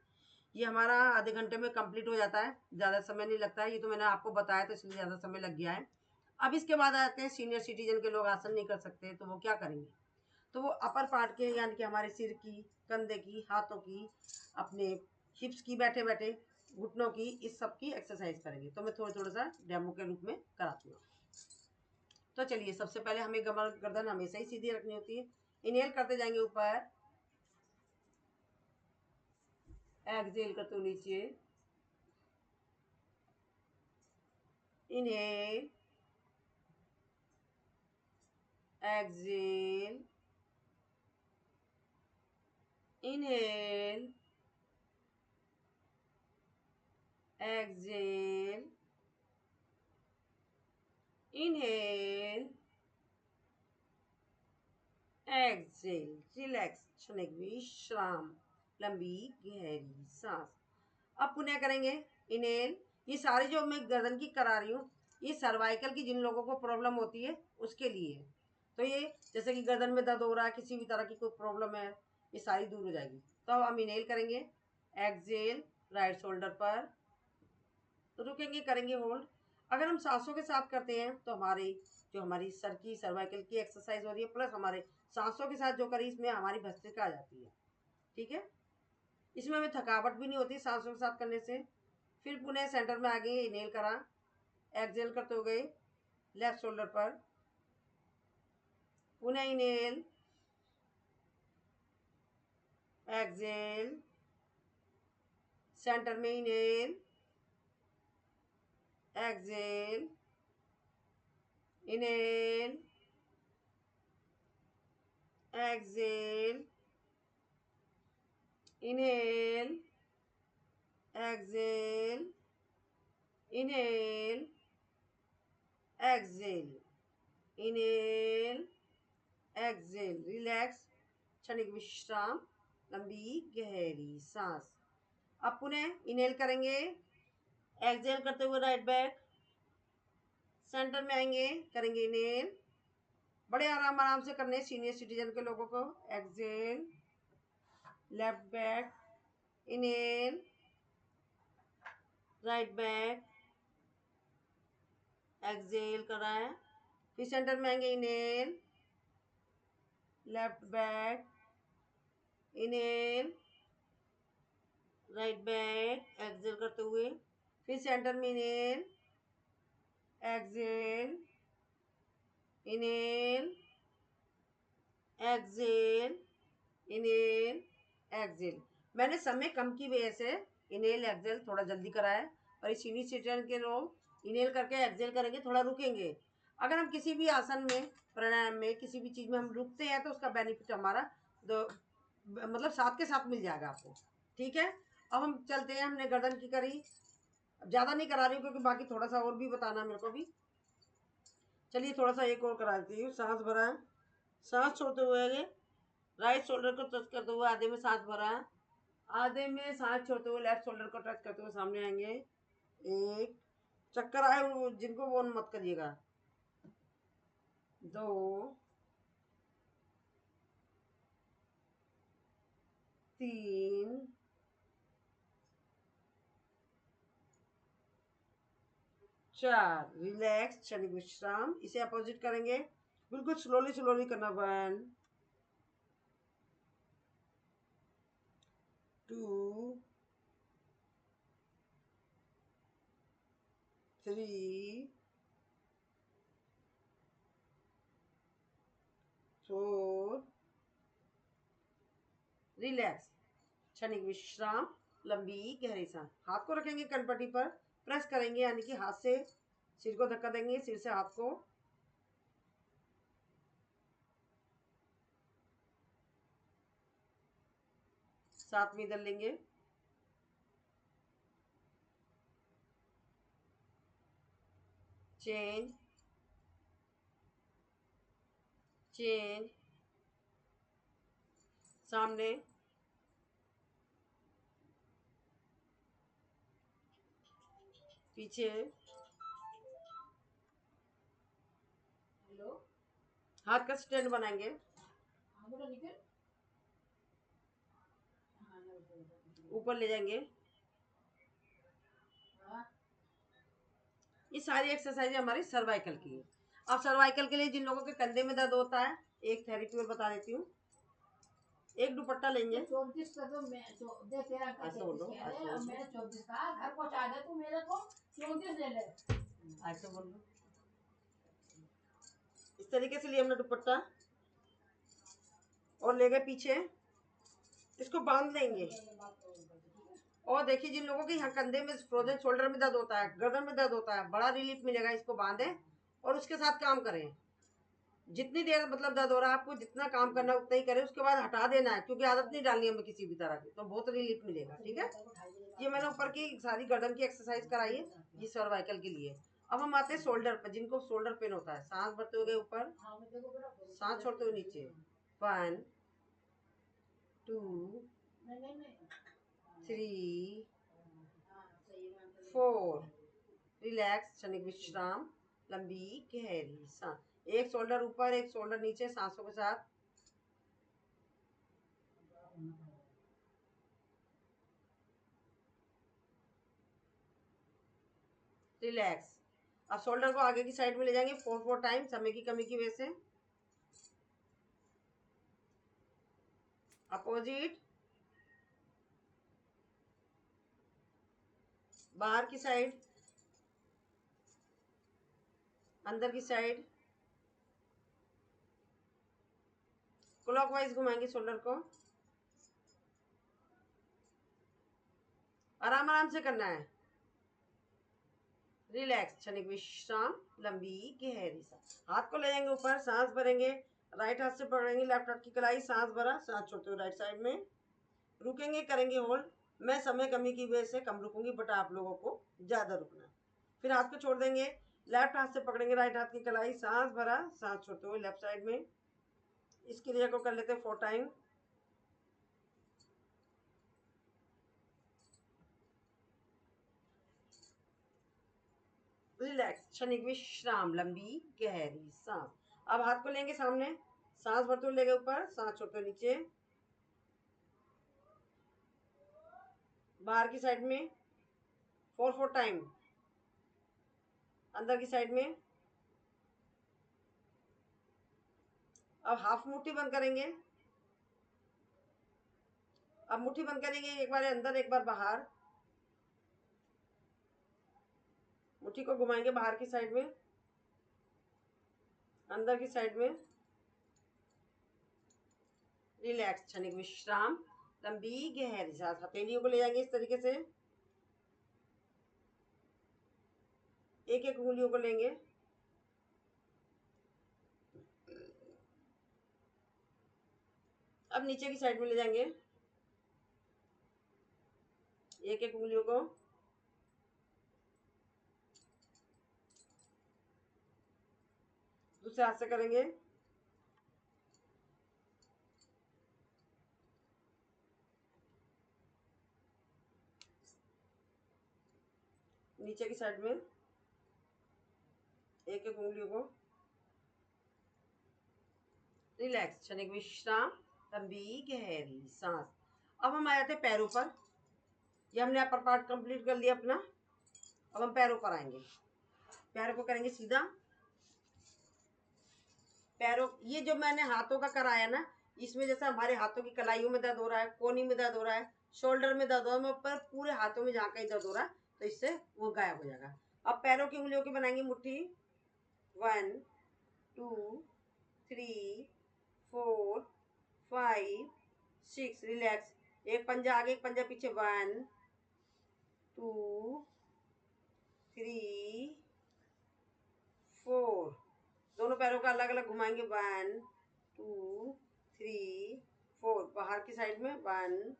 ये हमारा आधे घंटे में कंप्लीट हो जाता है, ज़्यादा समय नहीं लगता है। ये तो मैंने आपको बताया तो इसलिए ज़्यादा समय लग गया है। अब इसके बाद आते हैं सीनियर सिटीजन के लोग आसन नहीं कर सकते, तो वो क्या करेंगे। तो वो अपर पार्ट के, यानी कि हमारे सिर की, कंधे की, हाथों की, अपने हिप्स की, बैठे बैठे घुटनों की, इस सब की एक्सरसाइज करेंगे। तो मैं थोड़ा सा डेमो के रूप में कराती हूँ। तो चलिए, सबसे पहले हमें कमर गर्दन हमेशा ही सीधी रखनी होती है। इनहेल करते जाएंगे ऊपर, एक्सहेल करते हुए नीचे, inhale, exhale, inhale, exhale, inhale, exhale. Relax, क्षण एक विश्राम, लंबी गहरी सांस। अब पुनः करेंगे इनहेल। ये सारी जो मैं गर्दन की करा रही हूँ, ये सर्वाइकल की जिन लोगों को प्रॉब्लम होती है उसके लिए है। तो ये जैसे कि गर्दन में दर्द हो रहा है, किसी भी तरह की कोई प्रॉब्लम है, ये सारी दूर हो जाएगी। तो अब हम इनहेल करेंगे, एक्सहेल राइट शोल्डर पर, तो रुकेंगे, करेंगे होल्ड। अगर हम सांसों के साथ करते हैं तो हमारी सर की, सर्वाइकल की एक्सरसाइज हो रही है, प्लस हमारे सांसों के साथ जो करी इसमें हमारी भस्त्रिका आ जाती है। ठीक है, इसमें हमें थकावट भी नहीं होती सांसों के साथ करने से। फिर पुनः सेंटर में आ गए, इनहेल करा, एक्सहेल करते हो गए लेफ्ट शोल्डर पर, पुनः इनहेल, एक्सहेल, सेंटर में inhale, exhale, inhale, exhale, inhale, exhale, inhale, exhale, inhale, exhale. Relax, क्षणिक विश्राम, लंबी गहरी सांस। अब पुनः इनहेल करेंगे, एक्सहेल करते हुए राइट बैक, सेंटर में आएंगे, करेंगे इनहेल, बड़े आराम आराम से करने सीनियर सिटीजन के लोगों को। Exhale, left back, inhale, right back, exhale कर रहा है। फिर सेंटर में आएंगे, inhale, left back, inhale, right back, exhale करते हुए। फिर सेंटर में inhale, exhale, inhale, exhale, inhale, exhale. मैंने समय कम की वजह से इनहेल एक्सहेल थोड़ा जल्दी करा है, और इस सीनियर सिटीजन के लोग इनहेल करके एक्सहेल करेंगे, थोड़ा रुकेंगे। अगर हम किसी भी आसन में, प्राणायाम में, किसी भी चीज़ में हम रुकते हैं तो उसका बेनिफिट हमारा मतलब साथ के साथ मिल जाएगा आपको। ठीक है, अब हम चलते हैं। हमने गर्दन की करी, ज़्यादा नहीं करा रही हूँ क्योंकि बाकी थोड़ा सा और भी बताना है मेरे को भी। चलिए थोड़ा सा एक और करा देती हूँ। सांस भरा है, सांस छोड़ते हुए आगे, राइट शोल्डर को टच करते हुए आधे में सांस भरा है, आधे में सांस छोड़ते हुए लेफ्ट शोल्डर को टच करते हुए सामने आएंगे। एक चक्कर आए जिनको वो मत करिएगा। 2, 3, 4। रिलैक्स, क्षणिक विश्राम। इसे अपोजिट करेंगे, बिल्कुल स्लोली स्लोली करना। 1, 2, 3, 4। रिलैक्स, क्षणिक विश्राम, लंबी गहरी सांस। हाथ को रखेंगे कनपट्टी पर, प्रेस करेंगे, यानी कि हाथ से सिर को धक्का देंगे, सिर से हाथ को। साथ में इधर लेंगे, चेंज, चेंज, सामने, पीछे, हाथ का स्टैंड बनाएंगे, ऊपर ले जाएंगे। ये सारी एक्सरसाइज हमारी सर्वाइकल की है। अब सर्वाइकल के लिए जिन लोगों के कंधे में दर्द होता है, एक थेरेपी और बता देती हूँ। एक दुपट्टा लेंगे, 34 का तो मैं देख तेरा का ऐसे बोलो, कह रहे ऐसे अब बोलो, मेरे 34 का घर पहुंचा दे तू मेरे को 34 ले ले। ऐसे बोलो। इस तरीके से लिया हमने दुपट्टा और ले गए पीछे, इसको बांध लेंगे। और देखिए जिन लोगों के यहाँ कंधे में, फ्रोजन शोल्डर में दर्द होता है, गर्दन में दर्द होता है, बड़ा रिलीफ मिलेगा। इसको बांधें और उसके साथ काम करें। जितनी देर मतलब दर्द हो रहा है, आपको जितना काम करना है उतना ही करें, उसके बाद हटा देना है, क्योंकि आदत नहीं डालनी है हमें किसी भी तरह की, तो बहुत रिलीफ मिलेगा। ठीक है, ये मैंने ऊपर की सारी गर्दन की एक्सरसाइज कराई है, ये सर्वाइकल के लिए। अब हम आते हैं शोल्डर पर, जिनको शोल्डर पेन होता है। सांस भरते हुए ऊपर, सांस छोड़ते हुए नीचे। 1, 2, 3, 4। रिलैक्स, क्षणिक विश्राम, लंबी गहरी सांस। एक शोल्डर ऊपर, एक शोल्डर नीचे, सांसों के साथ। रिलैक्स। अब शोल्डर को आगे की साइड में ले जाएंगे 4 टाइम, समय की कमी की वजह से। अपोजिट, बाहर की साइड, अंदर की साइड, क्लॉकवाइज घुमाएंगे शोल्डर को। आराम आराम से करना है। रिलैक्स, क्षणिक विश्राम, लंबी गहरी सांस। हाथ को ले जाएंगे ऊपर, सांस भरेंगे, राइट हाथ से पकड़ेंगे लेफ्ट हाथ की कलाई, सांस भरा, सांस छोड़ते हुए राइट साइड में रुकेंगे, करेंगे होल्ड। मैं समय कमी की वजह से कम रुकूंगी, बट आप लोगों को ज़्यादा रुकना है। फिर हाथ को छोड़ देंगे, लेफ्ट हाथ से पकड़ेंगे राइट हाथ की कलाई, सांस भरा, सांस छोड़ते हुए लेफ्ट साइड में। इस क्रिया को कर लेते हैं 4 टाइम। रिलैक्स, क्षणिक विश्राम, लंबी गहरी सांस। अब हाथ को लेंगे सामने, सांस भरते हुए लेंगे ऊपर, सांस छोड़ते हुए नीचे, बाहर की साइड में 4 टाइम, अंदर की साइड में। अब हाफ मुट्ठी बंद करेंगे। अब मुट्ठी बंद करेंगे, एक बार अंदर एक बार बाहर। मुट्ठी को घुमाएंगे बाहर की साइड में, अंदर की साइड में। रिलैक्स, क्षणिक विश्राम, लंबी गहरी सांस। हथेलियों को ले जाएंगे इस तरीके से, एक एक उंगलियों को लेंगे। अब नीचे की साइड में ले जाएंगे एक एक उंगलियों को। दूसरे हाथ से करेंगे। नीचे की साइड में एक एक उंगलियों को। रिलैक्स, क्षणिक विश्राम, लंबी गहरी सांस। अब हम आ जाते हैं पैरों पर। ये हमने अपर पार्ट कंप्लीट कर लिया अपना। अब हम पैरों पर आएंगे। पैरों को करेंगे सीधा। पैरों, ये जो मैंने हाथों का कराया ना, इसमें जैसे हमारे हाथों की कलाइयों में दर्द हो रहा है, कोहनी में दर्द हो रहा है, शोल्डर में दर्द हो रहा है, पर पूरे हाथों में जहाँ कहीं दर्द हो रहा है तो इससे वो गायब हो जाएगा। अब पैरों की उंगलियों की बनाएंगे मुट्ठी। 1 2 3 4 5 6। रिलैक्स, एक पंजा आगे एक पंजा पीछे। 1 2 3 4। दोनों पैरों का अलग अलग घुमाएंगे। 1 2 3 4। बाहर की साइड में 1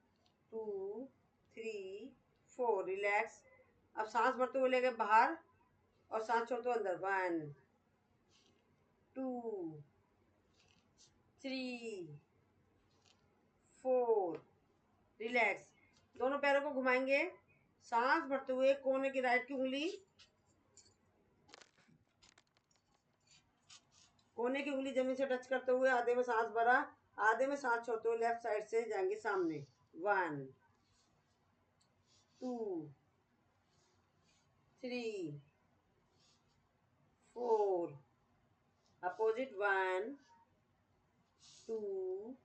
2 3 4। रिलैक्स। अब सांस भरते हुए ले गए बाहर और सांस छोड़ते हुए अंदर। 1 2 3 4। रिलैक्स, दोनों पैरों को घुमाएंगे, सांस भरते हुए कोने की राइट की उंगली, कोने की उंगली जमीन से टच करते हुए आधे में सांस भरा, आधे में सांस छोड़ते हुए लेफ्ट साइड से जाएंगे सामने। 1 2 3 4। अपोजिट। 1 2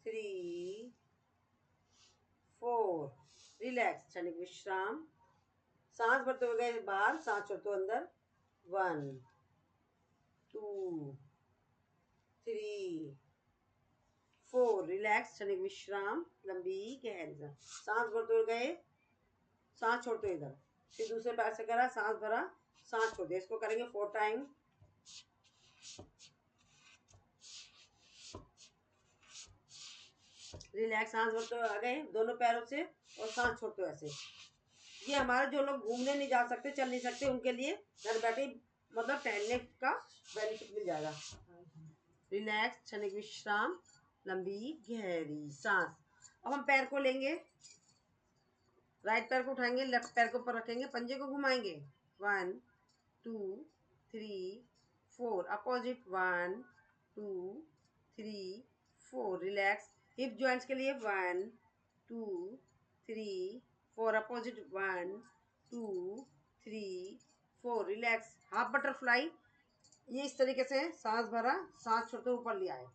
3 4। रिलैक्स, क्षणिक विश्राम, सांस भरते हुए गए बाहर, सांस छोड़ते हुए अंदर। 1 2 3 4। रिलैक्स, क्षणिक विश्राम, लंबी गहरी सांस भरते हुए गए, सांस छोड़ते हुए इधर। फिर दूसरे पैर से करा, सांस भरा, सांस छोड़ दिया। इसको करेंगे 4 टाइम। रिलैक्स, सांस भरते हुए आ गए दोनों पैरों से और सांस छोड़ते हुए ऐसे। ये हमारे जो लोग घूमने नहीं जा सकते, चल नहीं सकते, उनके लिए घर बैठे मतलब टहलने का बेनिफिट मिल जाएगा। रिलैक्स, क्षणिक विश्राम, लंबी गहरी सांस। अब हम पैर को लेंगे, राइट पैर को उठाएंगे, लेफ्ट पैर के ऊपर रखेंगे, पंजे को घुमाएंगे। 1 2 3 4। अपोजिट। 1 2 3 4। रिलैक्स, हिप जॉइंट्स के लिए 1 2 3 4। अपोजिट। 1 2 3 4। Relax, half butterfly. ये इस तरीके से सांस भरा, सांस छोड़ते ऊपर लिया है,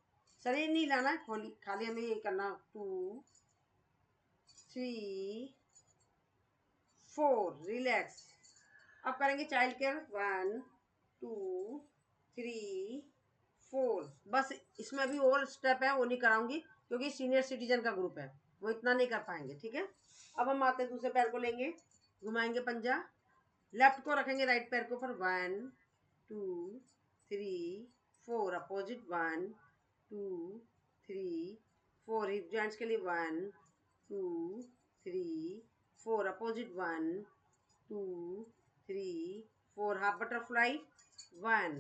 शरीर नहीं लाना है, खाली खाली हमें ये करना। 2 3 4। रिलैक्स। अब करेंगे चाइल्ड केयर। 1 2 3 4। बस इसमें अभी और स्टेप है, वो नहीं कराऊंगी क्योंकि सीनियर सिटीजन का ग्रुप है, वो इतना नहीं कर पाएंगे। ठीक है। अब हम आते हैं दूसरे पैर को लेंगे, घुमाएंगे पंजा, लेफ्ट को रखेंगे राइट पैर के ऊपर, 1 2 3 4, अपोजिट 1 2 3 4, हिप जॉइंट्स के लिए 1 2 3 4, opposite 1 2 3 4, half butterfly 1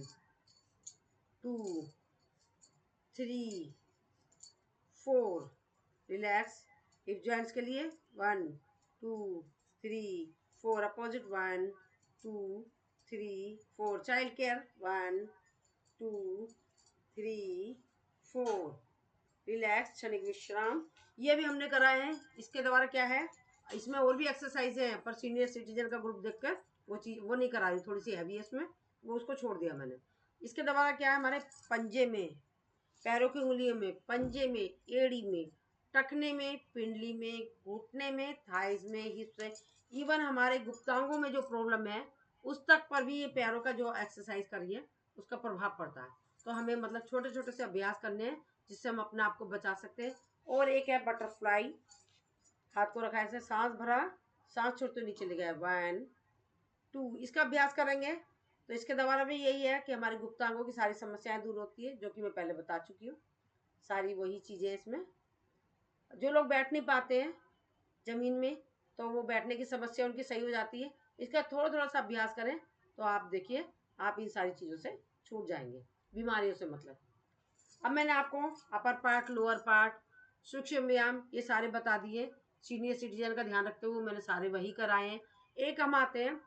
2 3 4, relax, hip joints के लिए 1 2 3 4, अपोजिट 1 2 3 4, चाइल्ड केयर 1 2 3 4, रिलैक्स, क्षणिक विश्राम। ये भी हमने करा है। इसके द्वारा क्या है, इसमें और भी एक्सरसाइजें हैं, पर सीनियर सिटीजन का ग्रुप देखकर वो नहीं करा रही, थोड़ी सी हैवी है इसमें, वो उसको छोड़ दिया मैंने। इसके द्वारा क्या है, हमारे पंजे में, पैरों की उंगलियों में, पंजे में, एड़ी में, टखने में, पिंडली में, घुटने में, थाइज में, हिप्स में, इवन हमारे गुप्तांगों में जो प्रॉब्लम है उस तक पर भी ये पैरों का जो एक्सरसाइज करिए उसका प्रभाव पड़ता है। तो हमें मतलब छोटे छोटे से अभ्यास करने हैं जिससे हम अपने आप को बचा सकते हैं। और एक है बटरफ्लाई, हाथ को रखा ऐसे, सांस भरा, सांस छोड़ते नीचे ले गया, 1 2, इसका अभ्यास करेंगे तो इसके द्वारा भी यही है कि हमारे गुप्तांगों की सारी समस्याएं दूर होती है, जो कि मैं पहले बता चुकी हूँ। सारी वही चीज़ें इसमें। जो लोग बैठ नहीं पाते हैं ज़मीन में, तो वो बैठने की समस्या उनकी सही हो जाती है। इसका थोड़ा थोड़ा सा अभ्यास करें तो आप देखिए आप इन सारी चीज़ों से छूट जाएंगे, बीमारियों से मतलब। अब मैंने आपको अपर पार्ट, लोअर पार्ट, सूक्ष्म व्यायाम ये सारे बता दिए। सीनियर सिटीजन का ध्यान रखते हुए मैंने सारे वही कराए हैं। एक हम आते हैं,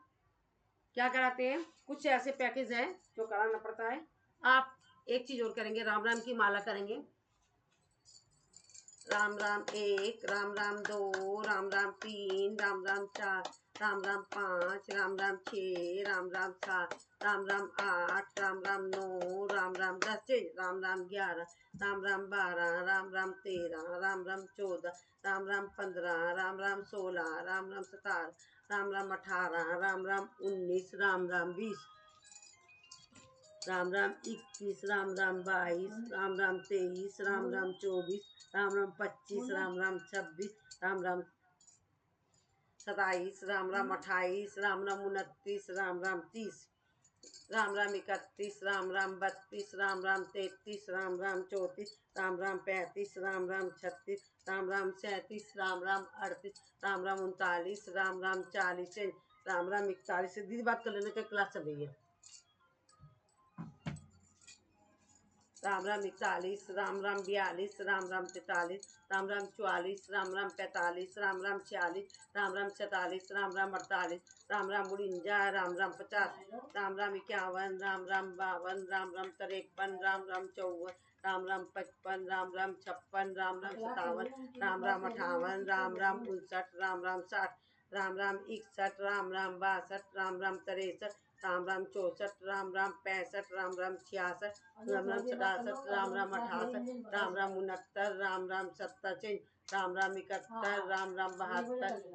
क्या कराते हैं, कुछ ऐसे पैकेज है जो कराना पड़ता है। आप एक चीज़ और करेंगे, राम राम की माला करेंगे। राम राम 1, राम राम 2, राम राम 3, राम राम 4, राम राम 5, राम राम 6, राम राम 7, राम राम 8, राम राम 9, राम राम 10, राम राम 11, राम राम 12, राम राम 13, राम राम 14, राम राम 15, राम राम 16, राम राम 17, राम राम 18, राम राम 19, राम राम 20, राम राम 21, राम राम 22, राम राम 23, राम राम 24, राम राम 25, राम राम 26, राम राम 27, राम राम 28, राम राम 29, राम राम 30, राम राम 31, राम राम 32, राम राम 33, राम राम 34, राम राम 35, राम राम 36, राम राम 37, राम राम 38, राम राम 39, राम राम 40, राम राम 41। दीदी बात कर लेने का क्लास चल रही है। राम राम 41, राम राम 42, राम राम 43, राम राम 44, राम राम 45, राम राम 46, राम राम 47, राम राम 48, राम राम 49, राम राम 50, राम राम 51, राम राम 52, राम राम 53, राम राम 54, राम राम 55, राम राम 56, राम राम 57, राम राम 58, राम राम 59, राम राम 60, राम राम 61, राम राम 62, राम राम 63, राम राम 64, राम राम 65, राम राम 66, राम राम 67, राम राम 68, राम राम 69, राम राम 70, राम राम 71, राम राम 72,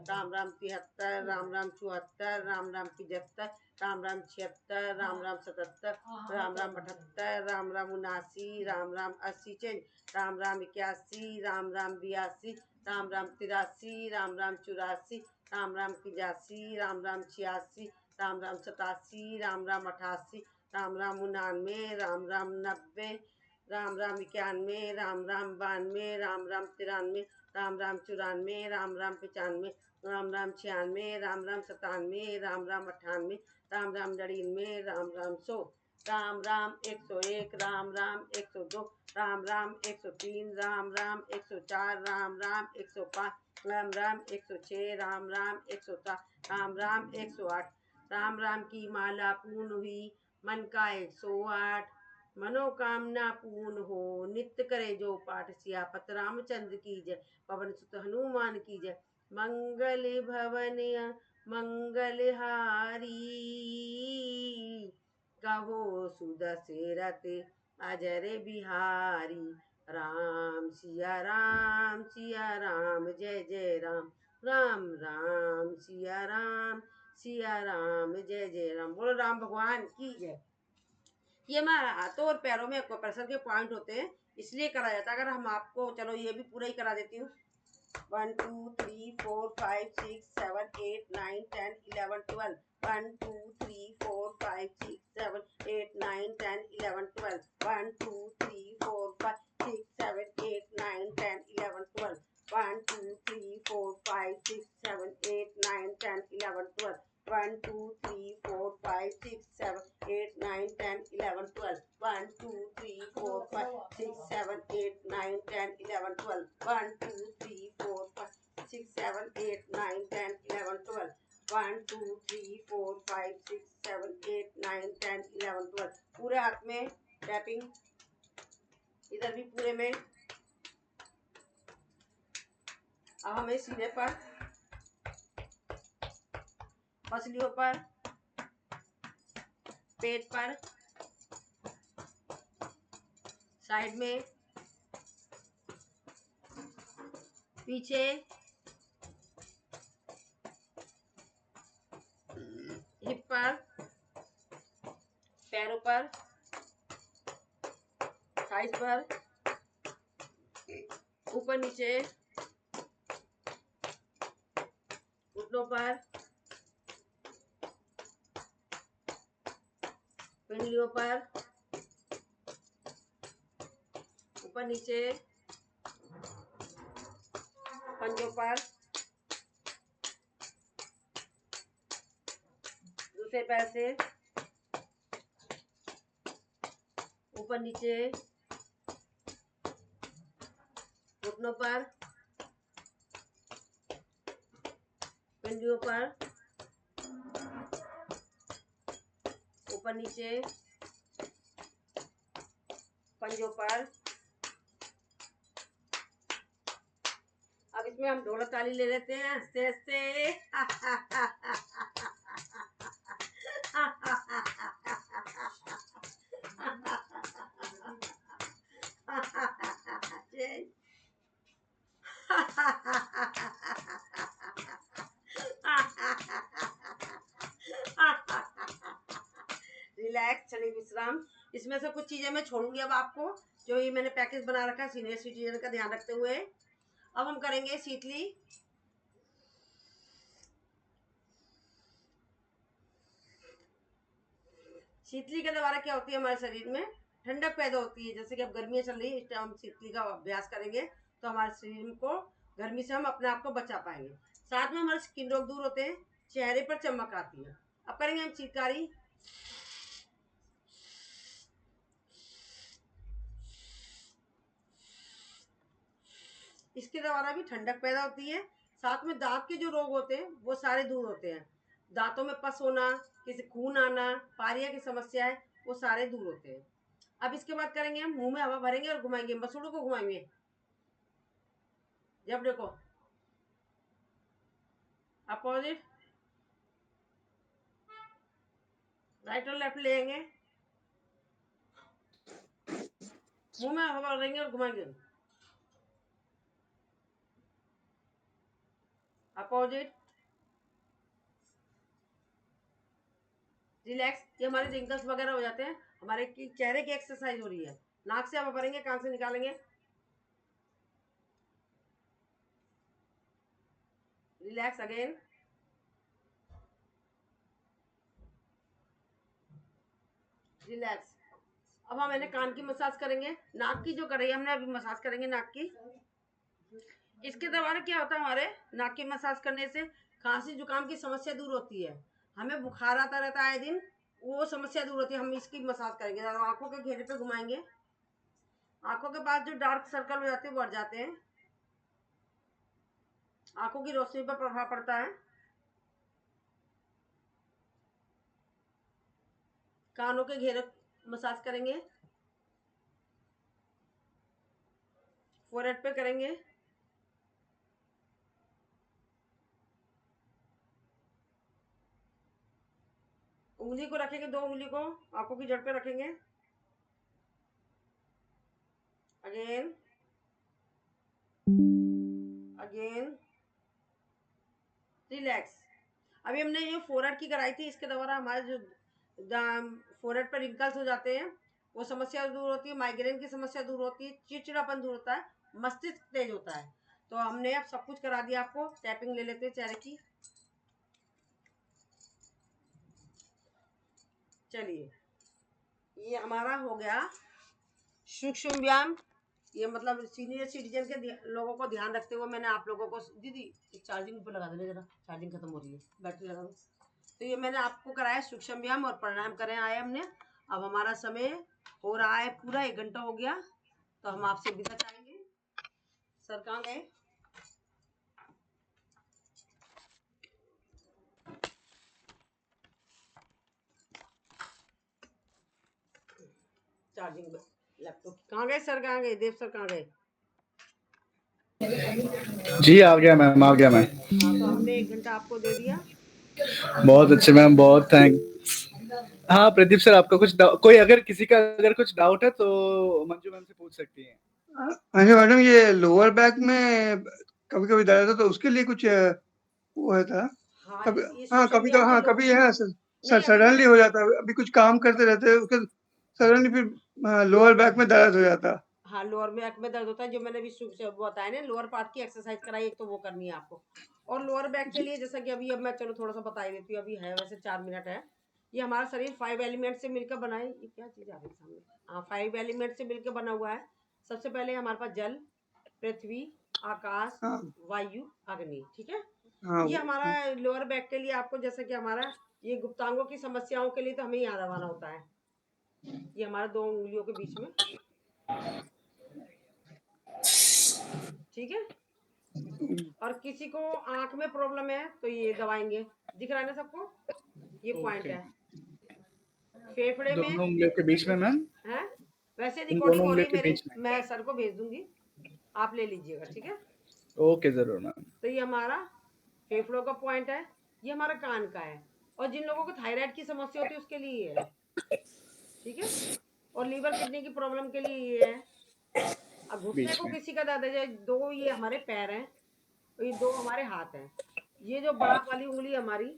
राम राम 73, राम राम 74, राम राम 75, राम राम 76, राम राम 77, राम राम 78, राम राम 79, राम राम 80, राम राम 81, राम राम 82, राम राम 83, राम राम 84, राम राम 85, राम राम 86, राम राम 87, राम राम 88, राम राम 99, राम राम 90, राम राम 91, राम राम 92, राम राम 93, राम राम 94, राम राम 95, राम राम 96, राम राम 97, राम राम 98, राम राम 99, राम राम 100, राम राम 101, राम राम 102, राम राम 103, राम राम 104, राम राम 105, राम राम 106, राम राम 107, राम राम 108। राम राम की माला पूर्ण हुई, मन का 108, मनोकामना पूर्ण हो, नित्य करे जो पाठ, सियापत रामचंद्र की जय, पवन सुत हनुमान की जय। मंगल भवन मंगलहारी, कहो सुदशरथ अजर बिहारी, राम सिया राम जय जय राम, राम राम सिया राम जय जय राम। बोलो राम भगवान की जय। ये हमारे हाथों और पैरों में प्रेशर के पॉइंट होते हैं, इसलिए करा जाता है। अगर हम आपको, चलो ये भी पूरा ही करा देती हूँ। 1 2 3 4 5 6 7 8 9 10 11 12 1 2 3 4 5 6 7 8 9 10 11 12 1 2 3 4 5 6 7 8 9 10 11 12 1 2 3 4 5 6 7 8 9 10 11 12 1 2 3 4 5 6 7 8 9 10 11 12 1 2 3 4 5 6 7 8 9 10 11 12 1 2 3 4 5 6 7 8 9 10 11 12 1 2 3 4 5 6 7 8 9 10 11 12 पूरे हाथ में टैपिंग, इधर भी पूरे में। अब हमें सीने पर, पसलियों पर, पेट पर, साइड में, पीछे, हिप पर, पैरों पर, थाइस पर, ऊपर नीचे, घुटनों पर, पिंडलियों पर, ऊपर नीचे, पंजों पर, दूसरे पैर से ऊपर नीचे, घुटनों पर, पिंडलियों पर, ऊपर नीचे, पंजों पर। अब इसमें हम ढोलक ताली ले लेते हैं हंसते हंसते। रिलैक्स, क्षणिक विश्राम। इसमें से कुछ चीजें मैं छोड़ूंगी अब आपको, जो ये मैंने पैकेज बना रखा है सीनियर सिटीजन का ध्यान रखते हुए। अब हम करेंगे शीतली। शीतली के द्वारा क्या होती है, हमारे शरीर में ठंडक पैदा होती है। जैसे कि अब गर्मियाँ चल रही है, इस टाइम हम शीतली का अभ्यास करेंगे तो हमारे शरीर को गर्मी से हम अपने आप को बचा पाएंगे। साथ में हमारे स्किन रोग दूर होते हैं, चेहरे पर चमक आती है। अब करेंगे हम शीतकारी। इसके द्वारा भी ठंडक पैदा होती है। साथ में दांत के जो रोग होते हैं वो सारे दूर होते हैं। दांतों में पस होना, किसी खून आना, पारिया की समस्या है, वो सारे दूर होते हैं। अब इसके बाद करेंगे हम मुंह में हवा भरेंगे और घुमाएंगे, मसूड़ों को घुमाएंगे। जब देखो अपोजिट, राइट और लेफ्ट लेंगे, मुंह में हवा भरेंगे और घुमाएंगे। Opposite, relax. ये हमारे रिंकल्स वगैरह हो जाते हैं, हमारे चेहरे की एक्सरसाइज हो रही है। नाक से हवा भरेंगे, कान से निकालेंगे। Relax again. रिलैक्स। अब हम मैंने कान की मसाज करेंगे, नाक की जो कर रही है हमने अभी मसाज करेंगे नाक की। इसके द्वारा क्या होता है, हमारे नाक की मसाज करने से खांसी जुकाम की समस्या दूर होती है। हमें बुखार आता रहता है दिन, वो समस्या दूर होती है। हम इसकी मसाज करेंगे, आंखों के घेरे पे घुमाएंगे। आंखों के पास जो डार्क सर्कल हो जाते हैं वो हट जाते हैं, आंखों की रोशनी पर प्रभाव पड़ता है। कानों के घेरे मसाज करेंगे, फोरहेड पे करेंगे, उंगली को रखेंगे, दो उंगली को आंखों की जड़ पे रखेंगे। Again again. रिलैक्स। अभी हमने ये फोरहेड की कराई थी, इसके द्वारा हमारे जो फोरहेड पर रिंकल्स हो जाते हैं वो समस्या दूर होती है, माइग्रेन की समस्या दूर होती है, चिड़चिड़ापन दूर होता है, मस्तिष्क तेज होता है। तो हमने अब सब कुछ करा दिया आपको। टैपिंग ले लेते हैं चेहरे की। चलिए, ये हमारा हो गया सूक्ष्म व्यायाम। ये मतलब सीनियर सिटीजन के लोगों को ध्यान रखते हुए मैंने आप लोगों को, दीदी चार्जिंग पर लगा देना जरा, चार्जिंग खत्म हो रही है, बैटरी लगा दो। तो ये मैंने आपको कराया सूक्ष्म व्यायाम और प्राणायाम करें आए हमने। अब हमारा समय हो रहा है पूरा 1 घंटा हो गया, तो हम आपसे विदा चाहेंगे। सर कहाँ गए? चार्जिंग लैपटॉप कहाँ गए? सर कहाँ गए? देव सर कहाँ गए? जी आ गया मैम, आ गया मैम। हाँ, तो हमने 1 घंटा आपको दे दिया। बहुत अच्छे मैम, बहुत थैंक्स। हाँ प्रदीप सर, आपका कुछ कोई अगर किसी का अगर कुछ डाउट है तो मंजू मैम से पूछ सकती हैं। हाँ जी मैडम, ये लोअर बैक में कभी कभी दर्द है तो उसके लिए कुछ वो था हाँ, कभी। ये हाँ सूक्ष्म कभी तो, व्यायाम हाँ में कभी है सर नहीं, अभी सडनली हो जाता है। अभी कुछ काम करते रहते हैं उसके सडनली फिर लोअर बैक में दर्द हो जाता है। हाँ, लोअर बैक में दर्द होता है, जो मैंने भी बताया ना, लोअर पार्ट की एक्सरसाइज कराई, एक तो वो करनी है आपको। और लोअर बैक के लिए जैसा कि अभी अब मैं चलो थोड़ा सा बता ही देती हूँ, अभी है वैसे 4 मिनट है। ये हमारा शरीर 5 एलिमेंट से मिलकर बना है। ये क्या चीज़ आ रही है सामने? हाँ, 5 एलिमेंट से मिलकर बना हुआ है। सबसे पहले हमारे पास जल, पृथ्वी, आकाश, हाँ वायु, अग्नि, ठीक है। हाँ ये हमारा लोअर बैक के लिए आपको, जैसे कि हमारा ये गुप्तांगों की समस्याओं के लिए तो हमें यहाँ दबाना होता है। ये हमारा 2 उंगलियों के बीच में, ठीक है। और किसी को आंख में प्रॉब्लम है तो ये दबाएंगे। दिख रहा है ना सबको? ये पॉइंट ओके। है। फेफड़े में दोनों उंगलियों के बीच में मैम, है। वैसे इन रिकॉर्डिंग दोनों हो रही उंगलियों है के मेरी, बीच में। मैं सर को भेज दूंगी, आप ले लीजिएगा, ठीक है। ओके जरूर मैम। तो ये हमारा फेफड़ों का पॉइंट है। ये हमारा कान का है। और जिन लोगों को थायराइड की समस्या होती है उसके लिए ये है, ठीक है। और लीवर किडनी की प्रॉब्लम के लिए ये है। अब घुटने बीच को में। किसी का दर्द है, 2 ये हमारे पैर हैं और ये 2 हमारे हाथ हैं। ये जो बड़ा वाली उंगली हमारी,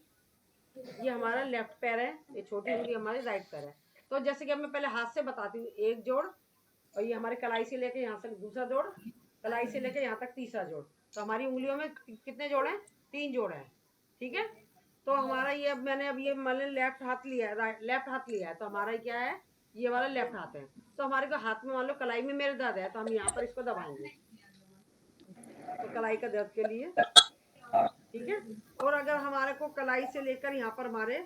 ये हमारा लेफ्ट पैर है, ये छोटी उंगली हमारी राइट पैर है। तो जैसे कि अब मैं पहले हाथ से बताती हूँ, 1 जोड़, और ये हमारे कलाई से लेके यहाँ तक दूसरा जोड़, कलाई से लेके यहाँ तक तीसरा जोड़। तो हमारी उंगलियों में कितने जोड़ हैं? 3 जोड़ हैं, ठीक है। तो हमारा ये, अब मैंने अब ये मैंने लेफ्ट हाथ लिया है, लेफ्ट हाथ लिया है, तो हमारा क्या है? ये वाला लेफ्ट हाथ है। तो हमारे को हाथ में मान लो कलाई में मेरे दर्द है, तो हम यहाँ पर इसको दबाएंगे, तो कलाई का दर्द के लिए, ठीक है। और अगर हमारे को कलाई से लेकर यहाँ पर हमारे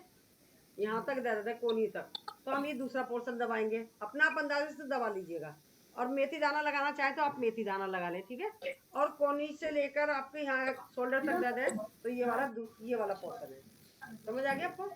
यहाँ तक दर्द है, कोहनी तक, तो हम ये दूसरा पोर्शन दबाएंगे। अपना आप अंदाजे से दबा लीजिएगा। और मेथी दाना लगाना चाहे तो आप मेथी दाना लगा लें, ठीक है। और कोहनी से लेकर आपके यहाँ शोल्डर तक दर्द है, तो ये वाला पोर्शन है। समझ आ गया आपको?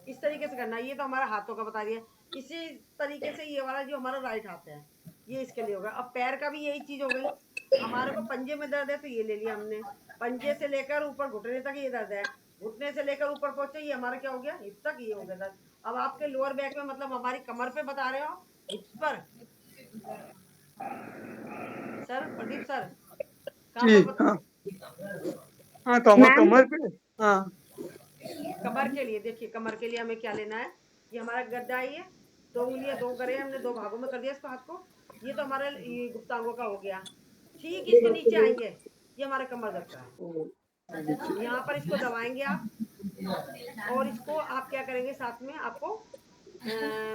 इस तरीके से करना है। ये तो हमारा हाथों का बता दिया। इसी तरीके से ये वाला जो हमारा राइट हाथ है, ये इसके लिए होगा। अब पैर का भी यही चीज हो गई। हमारे को पंजे में दर्द है तो ये ले लिया हमने। पंजे से लेकर ऊपर घुटने तक ये दर्द है, घुटने से लेकर ऊपर पहुंचे, ये हमारा क्या हो गया? हिप तक ये हो गया दर्द। अब आपके लोअर बैक में, मतलब हमारी कमर पे बता रहे हो, हिप्स पर? सर प्रदीप सर कहाँ जी पर हाँ हाँ, कमर पे। हाँ कमर के लिए देखिए, कमर के लिए हमें क्या लेना है? ये हमारा गद्दा है, ये 2 उंगलियां 2 करे, हमने 2 भागों में कर दिया इसको, हाथ को। ये तो हमारे ये गुप्तांगों का हो गया। ठीक इसके नीचे आएंगे, ये हमारा कमर दर्द का है। यहाँ पर इसको दबाएंगे आप। और इसको आप क्या करेंगे? साथ में आपको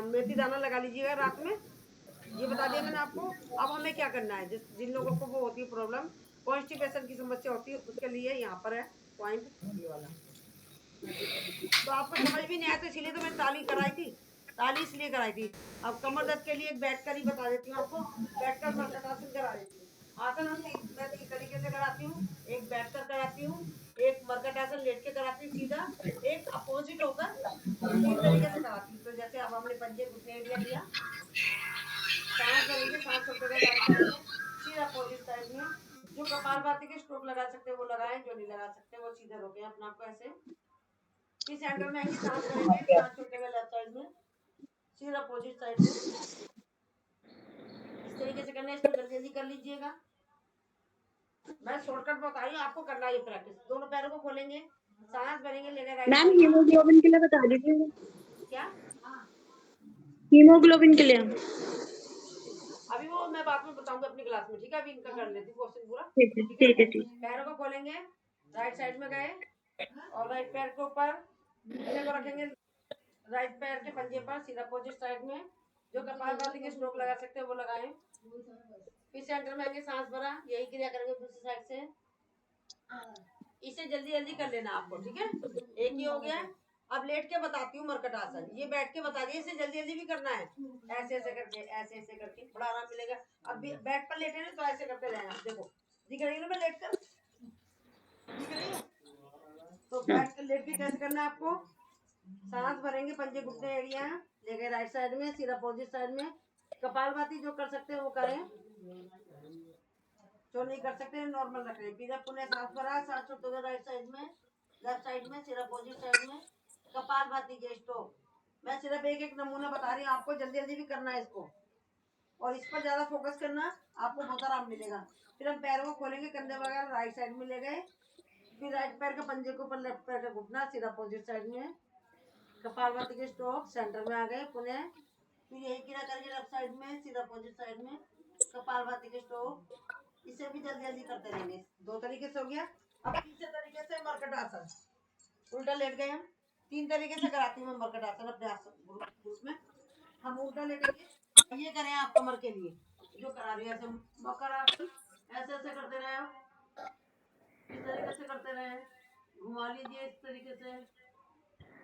मेथी दाना लगा लीजिएगा रात में। ये बता दिया मैंने आपको। अब हमें क्या करना है? जिन लोगों को वो होती है प्रॉब्लम, कॉन्स्टिपेशन की समस्या होती है, उसके लिए यहाँ पर है पॉइंट, ये वाला। तो आपको समझ भी नहीं आया, तो इसीलिए तो मैंने ताली कराई थी, ताली इसलिए कराई थी। अब कमर दर्द के लिए एक बैठकर ही बता देती हूँ आपको, बैठकर मर्कटासन करा देती हूँ। आसन हम मैं 3 तरीके से कराती हूँ। एक बैठकर कराती हूँ, एक मर्कटासन लेट के कराती हूँ सीधा, एक अपोजिट होकर, 3 तरीके से कराती हूँ। तो जैसे अब हमने पंजे घुटने एरिया लिया, सांस भरेंगे, सांस छोड़ते हुए दाएं करेंगे, सीधा अपोजिट साइड में। जो कपालभाति के स्ट्रोक लगा सकते हैं वो लगाएं, जो नहीं लगा सकते वो सीधे रोकें अपने आप को ऐसे। फिर सेंटर में आएंगे, सांस भरेंगे, सांस छोड़ते हुए लेफ्ट साइड में, फिर अपोजिट साइड में। इस तरीके से करना है, इसको जल्दी जल्दी कर लीजिएगा। मैं शॉर्टकट बता रही हूँ, आपको करना है ये प्रैक्टिस। दोनों पैरों को खोलेंगे, सांस भरेंगे, लेकर राइट मैम साइड। हीमोग्लोबिन के लिए बता दीजिए। क्या? हीमोग्लोबिन के लिए अब अभी वो मैं बाद में बताऊंगा अपनी क्लास में, ठीक है? अभी इनका कर लेती हूँ क्वेश्चन पूरा। ठीक है ठीक है ठीक पैरों को खोलेंगे, राइट साइड में गए और राइट पैर के ऊपर पंजे को रखेंगे, राइट पैर के पंजे पर सीधा अपोजिट साइड में, जो कपालभाति के स्ट्रोक लगा सकते हैं वो लगाएं। फिर सेंटर में आएंगे, सांस भरा, यही क्रिया करेंगे दूसरी साइड से। इसे जल्दी जल्दी कर लेना आपको, ठीक है? एक ही हो गया। अब लेट के बताती हूँ मरकट आसन, ये बैठ के बता दिए, इसे जल्दी जल्दी भी करना है, ऐसे ऐसे करके, ऐसे ऐसे करके, बड़ा आराम मिलेगा। अब बैठ पर लेटे ना तो ऐसे करते रहना, देखो दिख रही है ना मैं लेट कर, दिख रही है? तो बैठ कर लेट के कैसे करना है आपको? सांस भरेंगे, पंजे घुटने एरिया ले गए राइट साइड में, सिर अपोजिट साइड में, कपालभाति जो कर सकते हैं वो करें, जो नहीं कर सकते नॉर्मल रख रहे। फिर पुनः सांस भरा, सांस छोड़ते हुए राइट साइड में, लेफ्ट साइड में, सिर अपोजिट साइड में, कपालभाति के स्ट्रोक। मैं सिर्फ एक एक नमूना बता रही हूँ आपको, जल्दी जल्दी भी करना है इसको, और इस पर ज्यादा फोकस करना, आपको बहुत आराम मिलेगा। फिर हम पैरों को खोलेंगे, कंधे वगैरह राइट साइड में ले गए, फिर राइट पैर के पंजे के ऊपर लेफ्ट पैर का घुटना, सिर अपोजिट साइड में, कपालभाति के स्ट्रोक सेंटर में आ गए पुनः। फिर यही क्रिया करेंगे लेफ्ट साइड में, सिर अपोजिट साइड में, कपालभाति के स्ट्रोक। इसे भी जल्दी जल्दी करते रहेंगे। 2 तरीके से हो गया। अब तीसरे तरीके से मरकट आसन, उल्टा लेट गए हम। 3 तरीके से कराती हूँ मैं मरकट आसन अपने आसन ग्रुप में। हम उल्टा लेटेंगे, ये करें आप कमर के लिए जो करा रही है, ऐसे मकर आसन, ऐसे ऐसे करते रहे, इस तरीके से करते रहे, घुमा लीजिए इस तरीके से,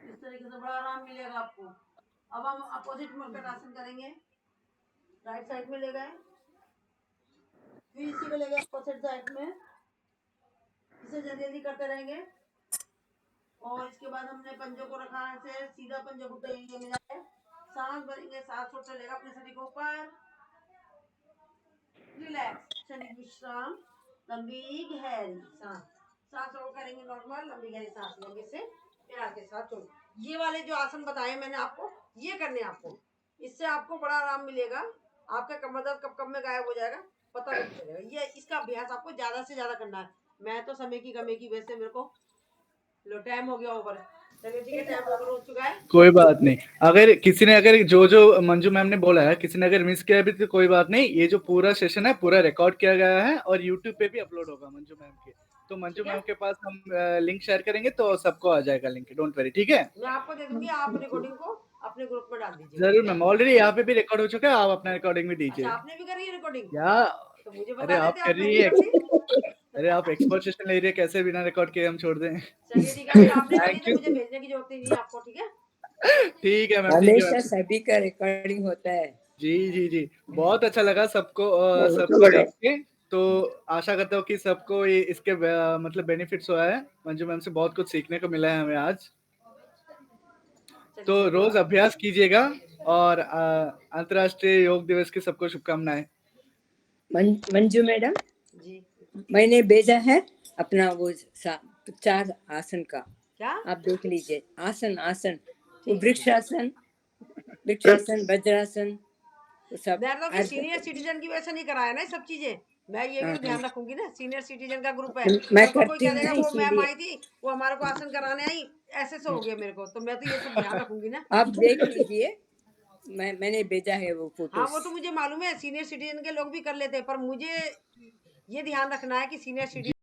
इस तरीके से, बड़ा आराम मिलेगा आपको। अब हम अपोजिट मरकट आसन करेंगे, राइट साइड में ले गए, फिर इसी को ले गए अपोजिट साइड में, इसे जल्दी जल्दी करते रहेंगे। और इसके बाद हमने पंजों को रखा ऐसे, सीधा पंजा घुटना ये मिला है, सांस भरेंगे, सांस छोड़ते रहेगा अपने शरीर के ऊपर, रिलैक्स, शरीर विश्राम, लंबी गहरी सांस, सांस और करेंगे नॉर्मल, लंबी गहरी सांस लेंगे से प्यार के साथ छोड़। ये वाले जो आसन बताए मैंने आपको, ये करने आपको, इससे आपको बड़ा आराम मिलेगा, आपका कमर दर्द कब कब में गायब हो जाएगा पता नहीं चलेगा। ये इसका अभ्यास आपको ज्यादा से ज्यादा करना है। मैं तो समय की कमी की वजह से मेरे को लो टाइम हो गया ओवर, चलिए ठीक है, टाइम ओवर हो चुका है। कोई बात नहीं, अगर किसी ने अगर जो जो मंजू मैम ने बोला है किसी ने अगर मिस किया भी तो कोई बात नहीं, ये जो पूरा सेशन है पूरा रिकॉर्ड किया गया है और यूट्यूब पे भी अपलोड होगा मंजू मैम के, तो मंजू मैम के पास हम लिंक शेयर करेंगे तो सबको आ जाएगा लिंक, डोंट वरी, ठीक है? मैं आपको दे दूंगी, आप रिकॉर्डिंग को अपने ग्रुप में डाल दीजिए। जरूर मैम, ऑलरेडी यहाँ पे भी रिकॉर्ड हो चुका है, आप अपना रिकॉर्डिंग भी दीजिए। अच्छा, आपने भी करी है रिकॉर्डिंग? क्या? तो मुझे अरे बता आप देते, कर आप रही नहीं है, करती। अरे आप एक्सपर्ट सेशन ले रही है, कैसे बिना रिकॉर्ड किए हम छोड़ दें? चलिए ठीक है, फिर आपने करी थैंक तो यू। मुझे भेजने की जरूरत ही नहीं है आपको, ठीक है? ठीक है मैम, ठीक है हमेशा मैम। सभी का रिकॉर्डिंग होता है। जी जी जी, बहुत अच्छा लगा सबको बहुत अच्छा सबको लगा। देख के, तो आशा करता हूँ कि सबको ये इसके मतलब बेनिफिट्स हुआ है। मंजू मैम से बहुत कुछ सीखने को मिला है हमें आज, तो रोज अभ्यास कीजिएगा और अंतर्राष्ट्रीय योग दिवस की सबको शुभकामनाएं। मंजू मैडम जी, मैंने भेजा है अपना वो 4 आसन का, क्या? आप देख लीजिए। आसन आसन वो ठीक है। वृक्षासन, वृक्षासन, वज्रासन, वो सब। मैं तो सीनियर सिटीजन की वजह से नहीं कराया ना ये सब चीजें, मैं ये भी तो ध्यान रखूंगी ना, सीनियर सिटीजन का ग्रुप है, मैं कल को कोई करती कह हूँ देगा ना, वो मैम इसीलिए आई थी वो हमारे को आसन कराने आई, ऐसे से हो गया मेरे को, तो मैं तो ये सब ध्यान रखूंगी ना। आप देख लीजिए, मैंने भेजा है वो फोटो। हाँ वो तो मुझे मालूम है, सीनियर सिटीजन के लोग भी कर लेते हैं, पर मुझे ये ध्यान रखना है कि सीनियर सिटीजन